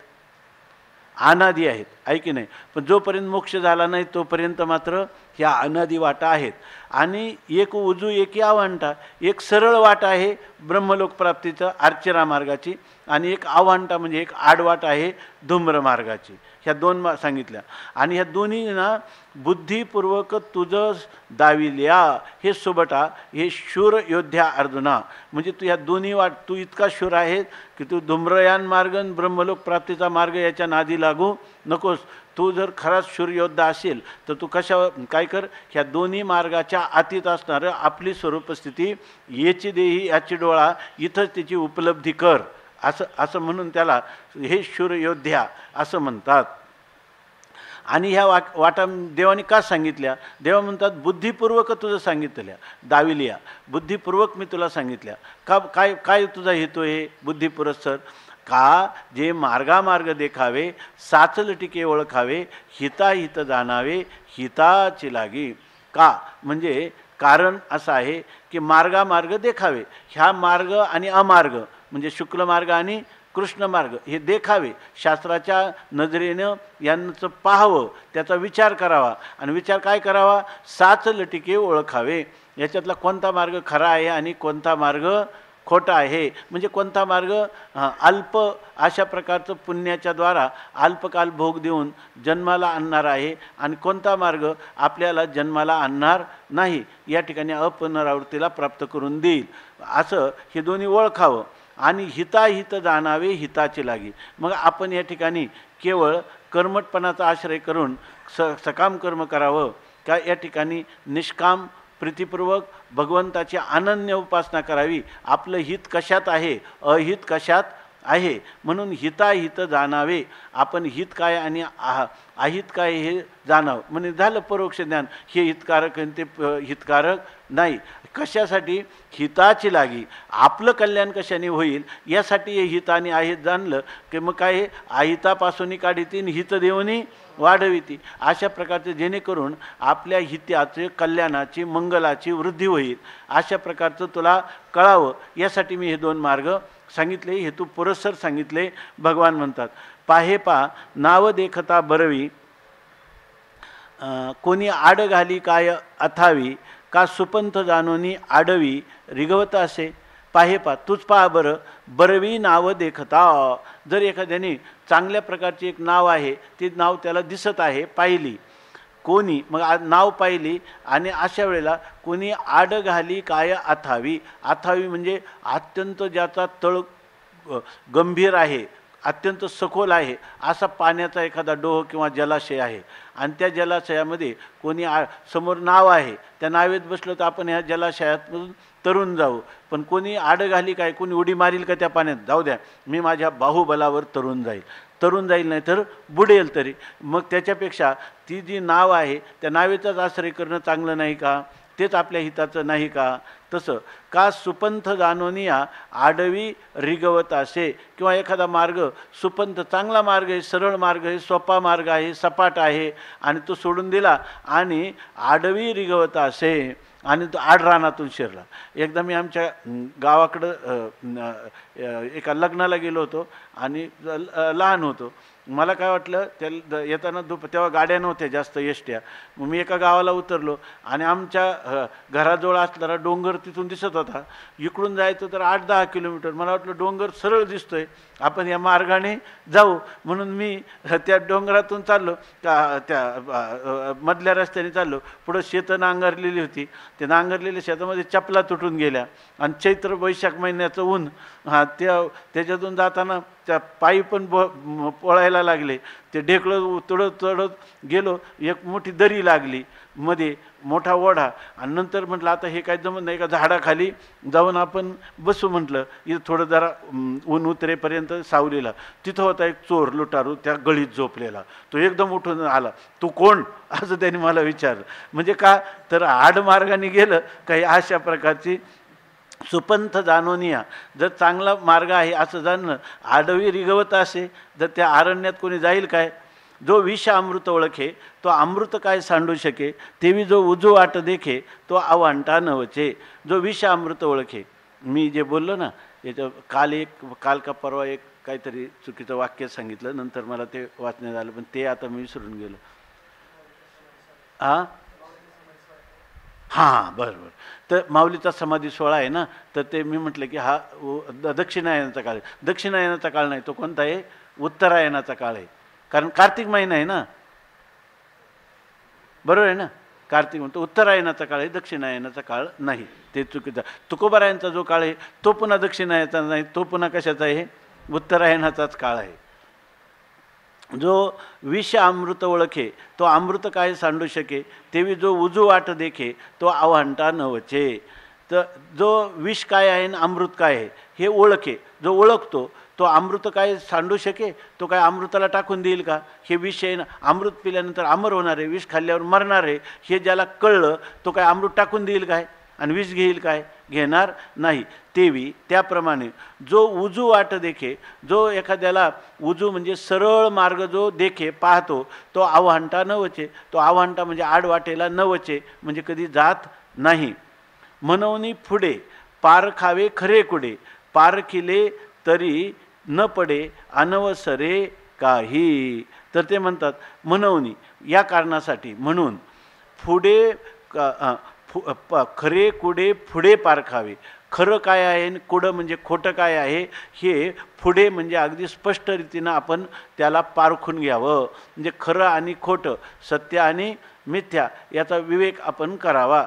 अनादी आहेत, आहे की नाही? पण जोपर्यंत मोक्ष झाला नाही तोपर्यंत मात्र ह्या अनादी वाटा आहेत. आणि एक उजू एकी आव्हांटा, एक सरळ वाट आहे ब्रह्मलोक प्राप्तीचं अर्चना मार्गाची, आणि एक आव्हांटा म्हणजे एक आडवाट आहे धूम्र मार्गाची. ह्या दोन सांगितल्या. आणि ह्या दोन्हींना बुद्धिपूर्वक तुझं दाविल्या हे सुबटा, हे शूर योद्ध्या अर्जुना. म्हणजे तू ह्या दोन्ही वाट, तू इतका शूर आहे की तू धूम्रयान मार्ग आणि ब्रह्मलोक प्राप्तीचा मार्ग याच्या नादी लागू नकोस. तू जर खराच शूरयोद्धा असेल तर तू काय कर, ह्या दोन्ही मार्गाच्या अतीत असणारं आपली स्वरूपस्थिती याची देही याची डोळा इथंच त्याची उपलब्धी कर, असं म्हणून त्याला हे शूरयोद्ध्या असं म्हणतात. आणि ह्या वाटा देवाने का सांगितल्या? देवा म्हणतात बुद्धिपूर्वक तुझं सांगितल्या दाविलिया, बुद्धिपूर्वक मी तुला सांगितल्या. का काय तुझा हेतू आहे बुद्धिपुरस्सर? का जे मार्गामार्ग देखावे, साचल टिके ओळखावे, हिताहित जाणावे हिताची लागी. का म्हणजे कारण असं आहे की मार्गामार्ग देखावे, ह्या मार्ग आणि अमार्ग म्हणजे शुक्ल मार्ग आणि कृष्ण मार्ग हे देखावे, शास्त्राच्या नजरेनं यांचं पाहावं, त्याचा विचार करावा. आणि विचार काय करावा? साचल टिके ओळखावे, याच्यातला कोणता मार्ग खरा आहे आणि कोणता मार्ग खोटा आहे. म्हणजे कोणता मार्ग अल्प अशा प्रकारचं पुण्याच्या द्वारा अल्पकाल भोग देऊन जन्माला आणणार आहे, आणि कोणता मार्ग आपल्याला जन्माला आणणार नाही, या ठिकाणी अपनरावृत्तीला प्राप्त करून देईल. असं हे दोन्ही ओळखावं. आणि हिताहित जाणावे हिताची लागी. मग आपण या ठिकाणी केवळ कर्मटपणाचा आश्रय करून सकाम कर्म करावं का या ठिकाणी निष्काम प्रीतिपूर्वक भगवंताची अनन्य उपासना करावी? आपलं हित कशात आहे, अहित कशात आहे? म्हणून हिताहित जाणावे. आपण हित काय आणि अहित काय हे जाणावं. म्हणजे झालं परोक्ष ज्ञान. हे हितकारक आणि ते हितकारक नाही. कशासाठी? हिताची लागी, आपलं कल्याण कशाने होईल यासाठी हे हित आणि अहित जाणलं की मग काय, अहितापासून काढीती हित देऊनी वाढविती, अशा प्रकारचे जेणेकरून आपल्या हिताचे, कल्याणाची, मंगलाची वृद्धी होईल अशा प्रकारचं तुला कळावं यासाठी मी हे 2 मार्ग सांगितले, हेतू पुरस्सर सांगितले. भगवान म्हणतात, पाहे पा नाव देखता बरवी, कोणी आड घाली काय अथावी, का सुपंथ जानोनी आडवी रिगवत असे. पाहे पा, तूच पहा बरं, बरवी नाव देखता, जर एखाद्याने चांगल्या प्रकारचे एक नाव आहे, ते नाव त्याला दिसत आहे, पाहिली कोणी, मग नाव पाहिली आणि अशा वेळेला कोणी आड घाली काय अथावी, अथावी म्हणजे अत्यंत ज्याचा तळ गंभीर आहे, अत्यंत सखोल आहे असा पाण्याचा एखादा डोह किंवा जलाशय आहे आणि त्या जलाशयामध्ये कोणी समोर नाव आहे, त्या नावेत बसलो तर आपण ह्या जलाशयातून तरून जाऊ, पण कोणी आड घाली काय, कोणी उडी मारील का त्या पाण्यात, जाऊ द्या मी माझ्या बाहुबलावर तरून जाईल नाही तर बुडेल तरी, मग त्याच्यापेक्षा ती जी नाव आहे त्या नावेचाच आश्रय करणं चांगलं नाही का, तेच आपल्या हिताचं नाही का. तसं का सुपंथ जानोनिया आडवी रिगवत असे, किंवा एखादा मार्ग सुपंथ चांगला मार्ग आहे, सरळ मार्ग आहे, सोपा मार्ग आहे, सपाट आहे आणि तो सोडून दिला आणि आडवी रिगवत असे आणि तो आडरानातून शिरला. एकदा मी आमच्या गावाकडं एका लग्नाला गेलो होतो आणि लहान होतो, मला काय वाटलं त्या येताना तेव्हा गाड्या नव्हत्या जास्त एसट्या, मग मी एका गावाला उतरलो आणि आमच्या घराजवळ असणारा डोंगर तिथून दिसत होता, इकडून जायचं तर 8-10 किलोमीटर, मला वाटलं डोंगर सरळ दिसतोय, आपण या मार्गाने जाऊ, म्हणून मी त्या डोंगरातून चाललो, त्या मधल्या रस्त्याने चाललो, पुढं शेतं नांगरलेली होती, ते नांगरलेल्या शेतामध्ये चपला तुटून गेल्या आणि चैत्र वैशाख महिन्याचं ऊन त्याच्यातून जाताना त्या पायी पण पळायला लागले, ते ढेकळं तडत गेलो, एक मोठी दरी लागली, मध्ये मोठा ओढा, आणि नंतर म्हटलं आता हे काय जमत नाही, का झाडाखाली जाऊन आपण बसू म्हटलं, इथं थोडं जरा ऊन उतरेपर्यंत सावलीला. तिथं होता एक चोर लुटारू त्या गळीत झोपलेला, तो एकदम उठून आला, तू कोण असं त्याने मला विचारलं. म्हणजे का तर आडमार्गाने गेलं काही अशा प्रकारची सुपंथ जानोनिया, जर चांगला मार्ग आहे असं जाणणं, आडवी रिगवत असे, जर त्या अरण्यात कोणी जाईल काय, जो विष अमृत ओळखे तो अमृत काय सांडू शके, तेवी जो उजू वाट देखे तो अवांटा नवचे. जो विष अमृत ओळखे, मी जे बोललो ना याच्या काल का परवा एक काहीतरी चुकीचं वाक्य सांगितलं, नंतर मला ते वाचण्यात आलं, पण ते आता मी विसरून गेलो. हां बरं. तर माऊलीचा समाधी सोहळा आहे ना, तर ते मी म्हटलं की हा दक्षिणायनाचा काळ आहे. दक्षिणायनाचा काळ नाही, तो कोणता आहे, उत्तरायणाचा काळ आहे, कारण कार्तिक महिना आहे ना, बरोबर आहे ना, कार्तिक म्हणतो उत्तरायणाचा काळ आहे, दक्षिणायनाचा काळ नाही, ते चुकीचा. तुकोबारायांचा जो काळ आहे तो पुन्हा दक्षिणायनाचा नाही, तो पुन्हा कशाचा आहे, उत्तरायणाचाच काळ आहे. जो विष अमृत ओळखे तो अमृत काय सांडू शके, तेवी जो उजू वाट देखे तो आव्हांटा नवचे. तर जो विष काय आहे आणि अमृत काय आहे हे ओळखे, जो ओळखतो तो अमृत काय सांडू शके, तो काय अमृताला टाकून देईल का, हे विष आहे ना, अमृत पिल्यानंतर अमर होणार आहे, विष खाल्ल्यावर मरणार आहे, हे ज्याला कळलं तो काय अमृत टाकून देईल काय आणि विष घेईल काय, घेणार नाही. तेवी त्याप्रमाणे जो उजू वाट देखे, जो एखाद्याला उजू म्हणजे सरळ मार्ग जो देखे पाहतो, तो आव्हांटा नवचे. तो आव्हांटा म्हणजे आडवाटेला नवचे म्हणजे कधी जात नाही. म्हणून पुढे पार खावे खरे कुडे, पार केले तरी न पडे अनवसरे काही. तर ते म्हणतात म्हणून या कारणासाठी, म्हणून पुढे खरे कुडे पुढे पार खावे. खरं काय आहे आणि कुडं म्हणजे खोटं काय आहे हे पुढे म्हणजे अगदी स्पष्ट रीतीनं आपण त्याला पारखून घ्यावं. म्हणजे खरं आणि खोटं, सत्य आणि मिथ्या याचा विवेक आपण करावा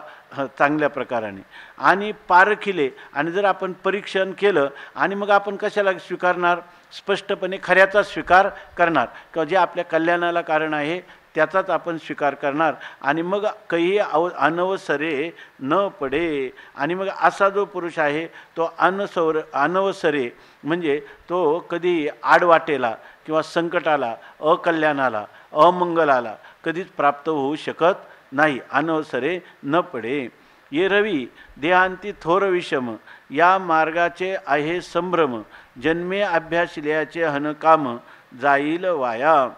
चांगल्या प्रकाराने. आणि पारखिले, आणि जर आपण परीक्षण केलं आणि मग आपण कशाला स्वीकारणार, स्पष्टपणे खऱ्याचा स्वीकार करणार, किंवा जे आपल्या कल्याणाला कारण आहे त्याचाच आपण स्वीकार करणार. आणि मग काही अनवसरे न पडे. आणि मग असा जो पुरुष आहे तो अनवसरे म्हणजे तो कधी आडवाटेला किंवा संकटाला, अकल्याणाला, अमंगलाला कधीच प्राप्त होऊ शकत नाही. अनवसरे न पडे. ये रवी देहांती थोर विषम, या मार्गाचे आहे संभ्रम, जन्मे अभ्यासिल्याचे हन काम, जाईल वाया.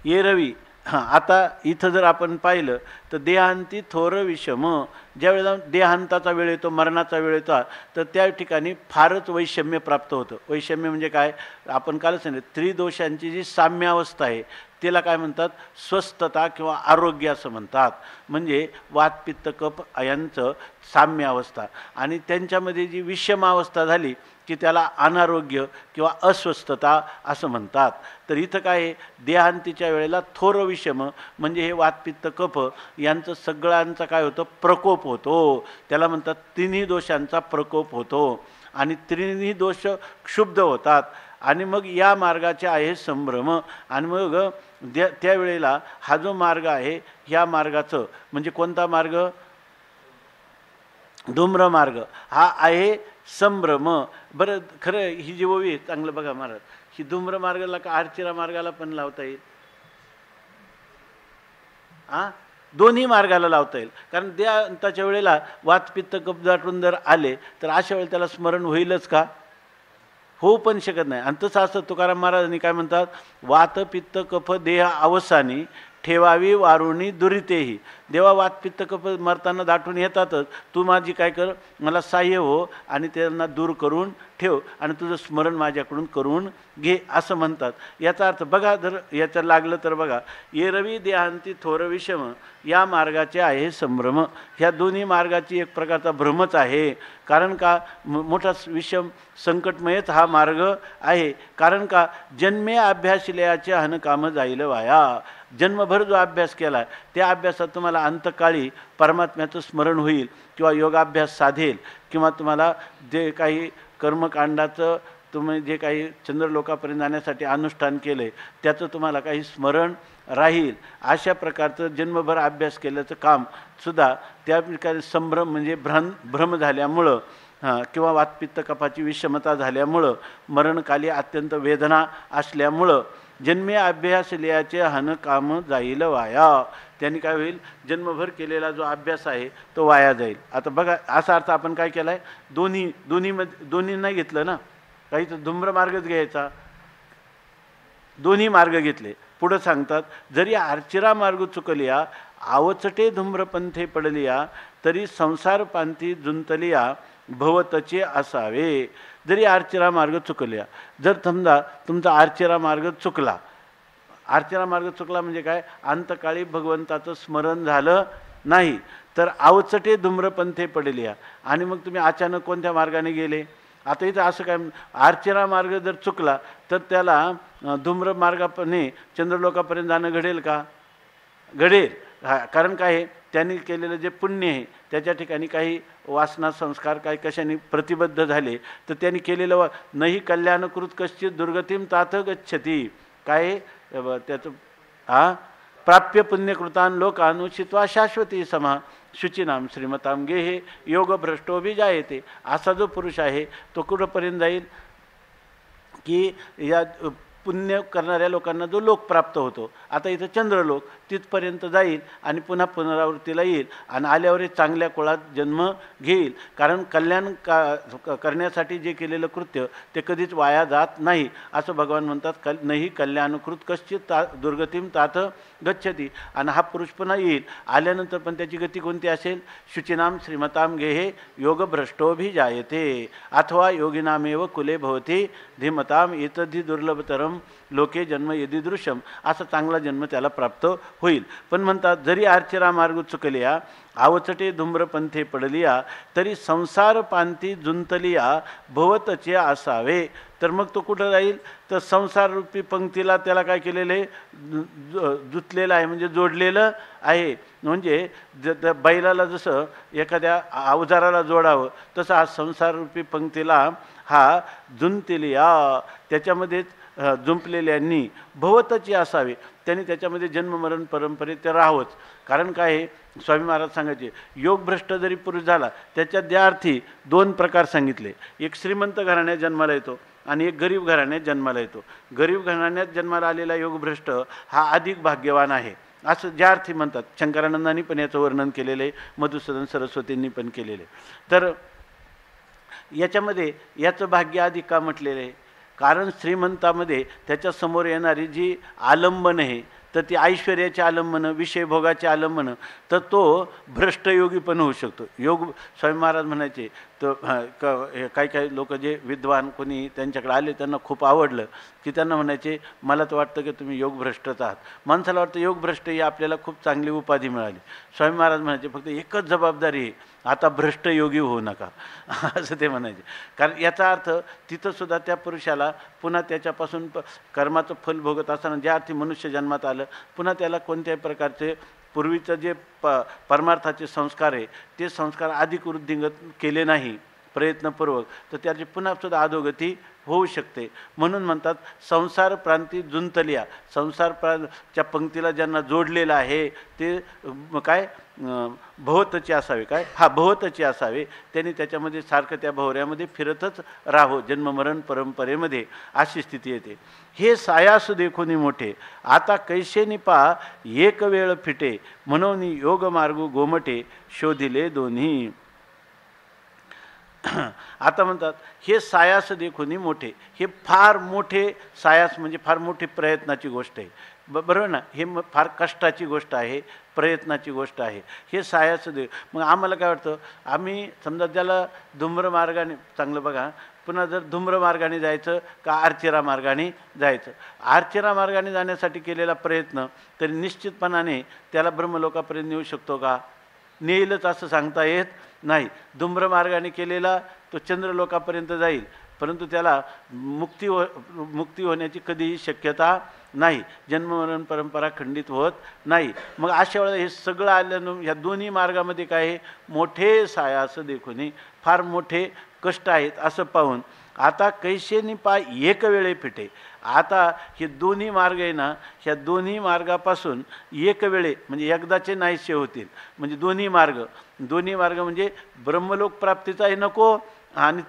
ये रवी, हां, आता इथं जर आपण पाहिलं तर देहांती थोर विषम, ज्यावेळेला देहांताचा वेळ येतो, मरणाचा वेळ येतो, तर त्या ठिकाणी फारच वैषम्य प्राप्त होतं. वैषम्य म्हणजे काय, आपण कालच सांगितलं, त्रिदोषांची जी साम्यावस्था आहे त्याला काय म्हणतात, स्वस्थता किंवा आरोग्य असं म्हणतात. म्हणजे वात पित्त कफ यांचं साम्यावस्था, आणि त्यांच्यामध्ये जी विषमावस्था झाली की त्याला अनारोग्य किंवा अस्वस्थता असं म्हणतात. तर इथं काय आहे, देहांतीच्या वेळेला थोर विषम म्हणजे हे वातपित्त कफ यांचं सगळ्यांचा काय होतं, प्रकोप होतो. त्याला म्हणतात तिन्ही दोषांचा प्रकोप होतो, आणि तिन्ही दोष क्षुब्ध होतात, आणि मग या मार्गाचे आहे संभ्रम. आणि मग त्यावेळेला हा जो मार्ग आहे, ह्या मार्गाचं म्हणजे कोणता मार्ग, धूम्र मार्ग, हा आहे संभ्रम. बरं, खरं ही जी ओवी आहे, चांगलं बघा महाराज, ही धूम्र मार्गाला का आर्चिरा मार्गाला पण लावता येईल? दोन्ही मार्गाला लावता येईल. कारण देहांताच्या वेळेला वातपित्त कफ दाटून जर आले तर अशा वेळेला त्याला स्मरण होईलच का? होऊ पण शकत नाही. आणि तसं असं तुकाराम महाराजांनी काय म्हणतात, वात पित्त कफ देह अवसानी, ठेवावी वारुणी दुरितेही. देवा वातपित्त कफ मरताना दाटून येतातच, तू माझी काय कर, मला सहाय्य हो आणि त्यांना दूर करून ठेव, आणि तुझं स्मरण माझ्याकडून करून घे असं म्हणतात. याचा अर्थ बघा, जर याचं लागलं तर बघा, ये रवी देहांती थोर विषम, या मार्गाचे आहे संभ्रम. ह्या दोन्ही मार्गाची एक प्रकारचा भ्रमच आहे. कारण का, मोठा विषम संकटमयच हा मार्ग आहे. कारण का, जन्मे अभ्यासिल्याचे हन काम जाईल वाया. जन्मभर जो अभ्यास केला त्या अभ्यासात तुम्हाला अंतकाळी परमात्म्याचं स्मरण होईल, किंवा योगाभ्यास साधेल, किंवा तुम्हाला जे काही कर्मकांडाचं तुम्ही जे काही चंद्रलोकापर्यंत जाण्यासाठी अनुष्ठान केले त्याचं तुम्हाला काही स्मरण राहील. अशा प्रकारचं जन्मभर अभ्यास केल्याचं काम सुद्धा त्या प्रकारे संभ्रम म्हणजे भ्रम झाल्यामुळं, किंवा वातपित्त कफाची विषमता झाल्यामुळं, मरणकाली अत्यंत वेदना असल्यामुळं, जन्मे अभ्यास लियाचे हन काम जाईल वाया. त्यांनी काय होईल, जन्मभर केलेला जो अभ्यास आहे तो वाया जाईल. आता बघा, असा अर्थ आपण काय केला आहे, दोन्ही नाही घेतलं ना, काही तर धूम्र मार्गच घ्यायचा, दोन्ही मार्ग घेतले. पुढं सांगतात, जरी आर्चिरा मार्ग चुकलिया, आवचटे धूम्रपंथे पडलिया, तरी संसार पांथी जुंतलिया, भवतचे असावे. जरी आर्चिरा मार्ग चुकलिया, जर समजा तुमचा आर्चिरा मार्ग चुकला, आर्चिरा मार्ग चुकला म्हणजे काय, अंतकाळी भगवंताचं स्मरण झालं नाही, तर आवचटे धूम्रपंथे पडलिया, आणि मग तुम्ही अचानक कोणत्या मार्गाने गेले. आता इथं असं काय, आर्चिरा मार्ग जर चुकला तर त्याला धूम्र मार्गाने चंद्रलोकापर्यंत जाणं घडेल का? घडेल. कारण काय आहे, त्यांनी केलेलं जे पुण्य आहे त्याच्या ठिकाणी काही वासना संस्कार काही कशाने प्रतिबद्ध झाले, तर त्यांनी केलेलं नाही कल्याणकृत कश्चित दुर्गतीम तात गच्छती. काय त्याचं प्राप्य पुण्यकृतान लोकानुचित्वा शाश्वती समा, शुचिनाम श्रीमताम गेहे योग भ्रष्टो बी जायते. असा जो पुरुष आहे तो कुठंपर्यंत जाईल की या पुण्य करणाऱ्या लोकांना जो लोक प्राप्त होतो, आता इथं चंद्रलोक, तिथपर्यंत जाईल आणि पुन्हा पुनरावृत्तीला येईल, आणि आल्यावर चांगल्या कुळात जन्म घेईल. कारण कल्याण करण्यासाठी जे केलेलं कृत्य ते कधीच वाया जात नाही, असं भगवान म्हणतात. नाही कल्याणकृत कश्चित दुर्गतीम तात गच्छती. आणि हा पुरुष पुन्हा येईल, आल्यानंतर पण त्याची गती कोणती असेल, शुचिनाम श्रीमताम गेहे योगभ्रष्टोभिजायते, अथवा योगिनामेव कुले भवती धीमताम एतद्धि दुर्लभतरम लोके जन्म यदिदृश्यम. असा चांगला जन्म त्याला प्राप्त होईल. पण म्हणतात, जरी आर्चिरा मार्ग चुकलिया, आवचटे धूम्रपंथे पडलिया, तरी संसार पांथी जुंतलिया, भवतचे असावे. तर मग तो कुठं राहील, तर संसार रूपी पंक्तीला त्याला काय केलेलं आहे, जुतलेलं आहे, म्हणजे जोडलेलं आहे. म्हणजे बैलाला जसं एखाद्या अवजाराला जोडावं तसं हा संसार रूपी पंक्तीला हा जुंतलिया, त्याच्यामध्ये जुंपलेल्यांनी भवतची असावे, त्यांनी त्याच्यामध्ये जन्ममरण परंपरेत ते राहावंच. कारण काय आहे, स्वामी महाराज सांगायचे, योगभ्रष्ट जरी पुरुष झाला त्याच्यात त्या अर्थी दोन प्रकार सांगितले. एक श्रीमंत घराण्यात जन्माला येतो आणि एक गरीब घराण्यात जन्माला येतो. गरीब घराण्यात जन्माला आलेला योगभ्रष्ट हा अधिक भाग्यवान आहे, असं ज्या अर्थी म्हणतात. शंकरानंदांनी पण याचं वर्णन केलेलं आहे, मधुसूदन सरस्वतींनी पण केलेलं आहे. तर याच्यामध्ये याचं भाग्य अधिक का म्हटलेलं आहे? कारण श्रीमंतामध्ये त्याच्यासमोर येणारी जी आलंबन आहे, तर ती ऐश्वर्याचे आलंबनं, विषयभोगाचे आलंबनं, तर तो भ्रष्टयोगी पण होऊ शकतो. योग स्वामी महाराज म्हणायचे, तर काही काही लोक जे विद्वान कोणी त्यांच्याकडे आले, त्यांना खूप आवडलं की त्यांना म्हणायचे, मला तर वाटतं की तुम्ही योगभ्रष्टच आहात. माणसाला वाटतं योगभ्रष्ट ही आपल्याला खूप चांगली उपाधी मिळाली. स्वामी महाराज म्हणायचे, फक्त एकच जबाबदारी आहे, आता भ्रष्टयोगी होऊ नका, असं ते म्हणायचे. कारण याचा अर्थ तिथंसुद्धा त्या पुरुषाला पुन्हा त्याच्यापासून कर्माचं फल भोगत असताना ज्या अर्थी मनुष्य जन्मात आलं, पुन्हा त्याला कोणत्याही प्रकारचे पूर्वीचं जे परमार्थाचे संस्कार आहे, ते संस्कार अधिक वृद्धिंगत केले नाही प्रयत्नपूर्वक, तर त्याची पुन्हा अधोगती होऊ शकते. म्हणून म्हणतात, संसार प्रांती जुंतलिया, संसार प्रांतच्या पंक्तीला ज्यांना जोडलेलं आहे ते काय भोवतचे असावे, काय भोवतचे असावे, त्यांनी त्याच्यामध्ये सारखं त्या भोवऱ्यामध्ये फिरतच राहो, जन्ममरण परंपरेमध्ये, अशी स्थिती येते. हे सायास देखुनी मोठे, आता कैसेनी पा एक वेळ फिटे, म्हणून योग मार्गू गोमटे, शोधिले दोन्ही. आता म्हणतात, हे सायास देखुनी मोठे, हे फार मोठे सायास म्हणजे फार मोठी प्रयत्नाची गोष्ट आहे, बरोबर ना. हे फार कष्टाची गोष्ट आहे, प्रयत्नाची गोष्ट आहे. हे सायास दे. मग आम्हाला काय वाटतं, आम्ही समजा ज्याला धूम्र मार्गाने, चांगलं बघा, पुन्हा जर धूम्र मार्गाने जायचं का आर्चेरा मार्गाने जायचं, आर्चेरा मार्गाने जाण्यासाठी केलेला प्रयत्न तरी निश्चितपणाने त्याला ब्रह्मलोकापर्यंत नेऊ शकतो का? नेईलच असं सांगता येत नाही. धूम्र मार्गाने केलेला तो चंद्रलोकापर्यंत जाईल, परंतु त्याला मुक्ती होण्याची कधीही शक्यता नाही, जन्ममरण परंपरा खंडित होत नाही. मग अशा वेळेला हे सगळं आल्यानं ह्या दोन्ही मार्गामध्ये काय आहे, मोठे सायास देखुनी, फार मोठे कष्ट आहेत असं पाहून, आता कैसेनी पा एक वेळे फिटे. आता हे दोन्ही मार्ग आहे ना, ह्या दोन्ही मार्गापासून एक वेळे म्हणजे एकदाचे नाहीसे होतील. म्हणजे दोन्ही मार्ग म्हणजे ब्रह्मलोक प्राप्तीचाही नको आणि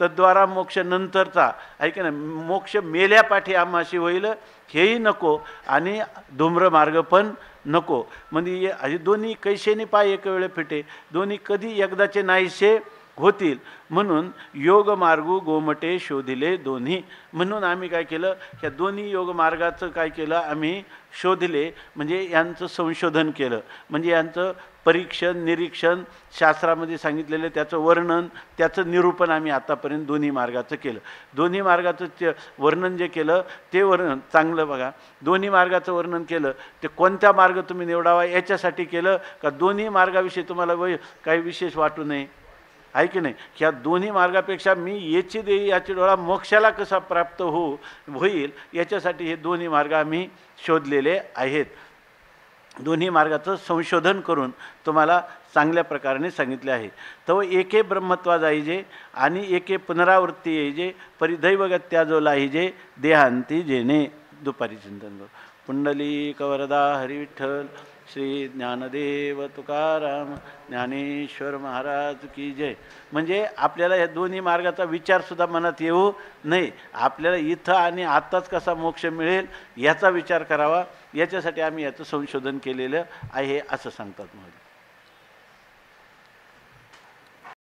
तद्वारा मोक्ष नंतरचा, ऐका ना, मोक्ष मेल्यापाठी आम्हाशी होईल हेही नको, आणि धूम्र मार्ग पण नको. म्हणजे हे दोन्ही कैसेनी पाय एक वेळे फिटे, दोन्ही कधी एकदाचे नाहीसे होतील. म्हणून योग मार्गू गोमटे शोधिले दोन्ही. म्हणून आम्ही काय केलं, ह्या दोन्ही योग मार्गाचं काय केलं, आम्ही शोधले, म्हणजे यांचं संशोधन केलं, म्हणजे यांचं परीक्षण निरीक्षण, शास्त्रामध्ये सांगितलेलं त्याचं वर्णन, त्याचं निरूपण आम्ही आतापर्यंत दोन्ही मार्गाचं केलं. दोन्ही मार्गाचं वर्णन जे केलं ते वर्णन चांगलं बघा. दोन्ही मार्गाचं वर्णन केलं ते कोणत्या मार्ग तुम्ही निवडावा याच्यासाठी केलं का दोन्ही मार्गाविषयी तुम्हाला काही विशेष वाटू नये, आहे की नाही. ह्या दोन्ही मार्गापेक्षा मी याची देई याची डोळा मोक्षाला कसा प्राप्त होईल याच्यासाठी हे दोन्ही मार्ग आम्ही शोधलेले आहेत. दोन्ही मार्गाचं संशोधन करून तुम्हाला चांगल्या प्रकारे सांगितले आहे. तर एके ब्रह्मत्वा जाईजे आणि एके पुनरावृत्ती येईजे, परिदैवगत्या जो लाईजे, देहांती जेणे. दुपारी चिंतन करू. पुंडलिक वरदा हरी विठ्ठल, श्री ज्ञानदेव तुकाराम ज्ञानेश्वर महाराज की जय. म्हणजे आपल्याला या दोन्ही मार्गाचा विचारसुद्धा मनात येऊ नये, आपल्याला इथं आणि आत्ताच कसा मोक्ष मिळेल याचा विचार करावा, याच्यासाठी आम्ही याचं संशोधन केलेलं आहे असं सांगतात महाराज.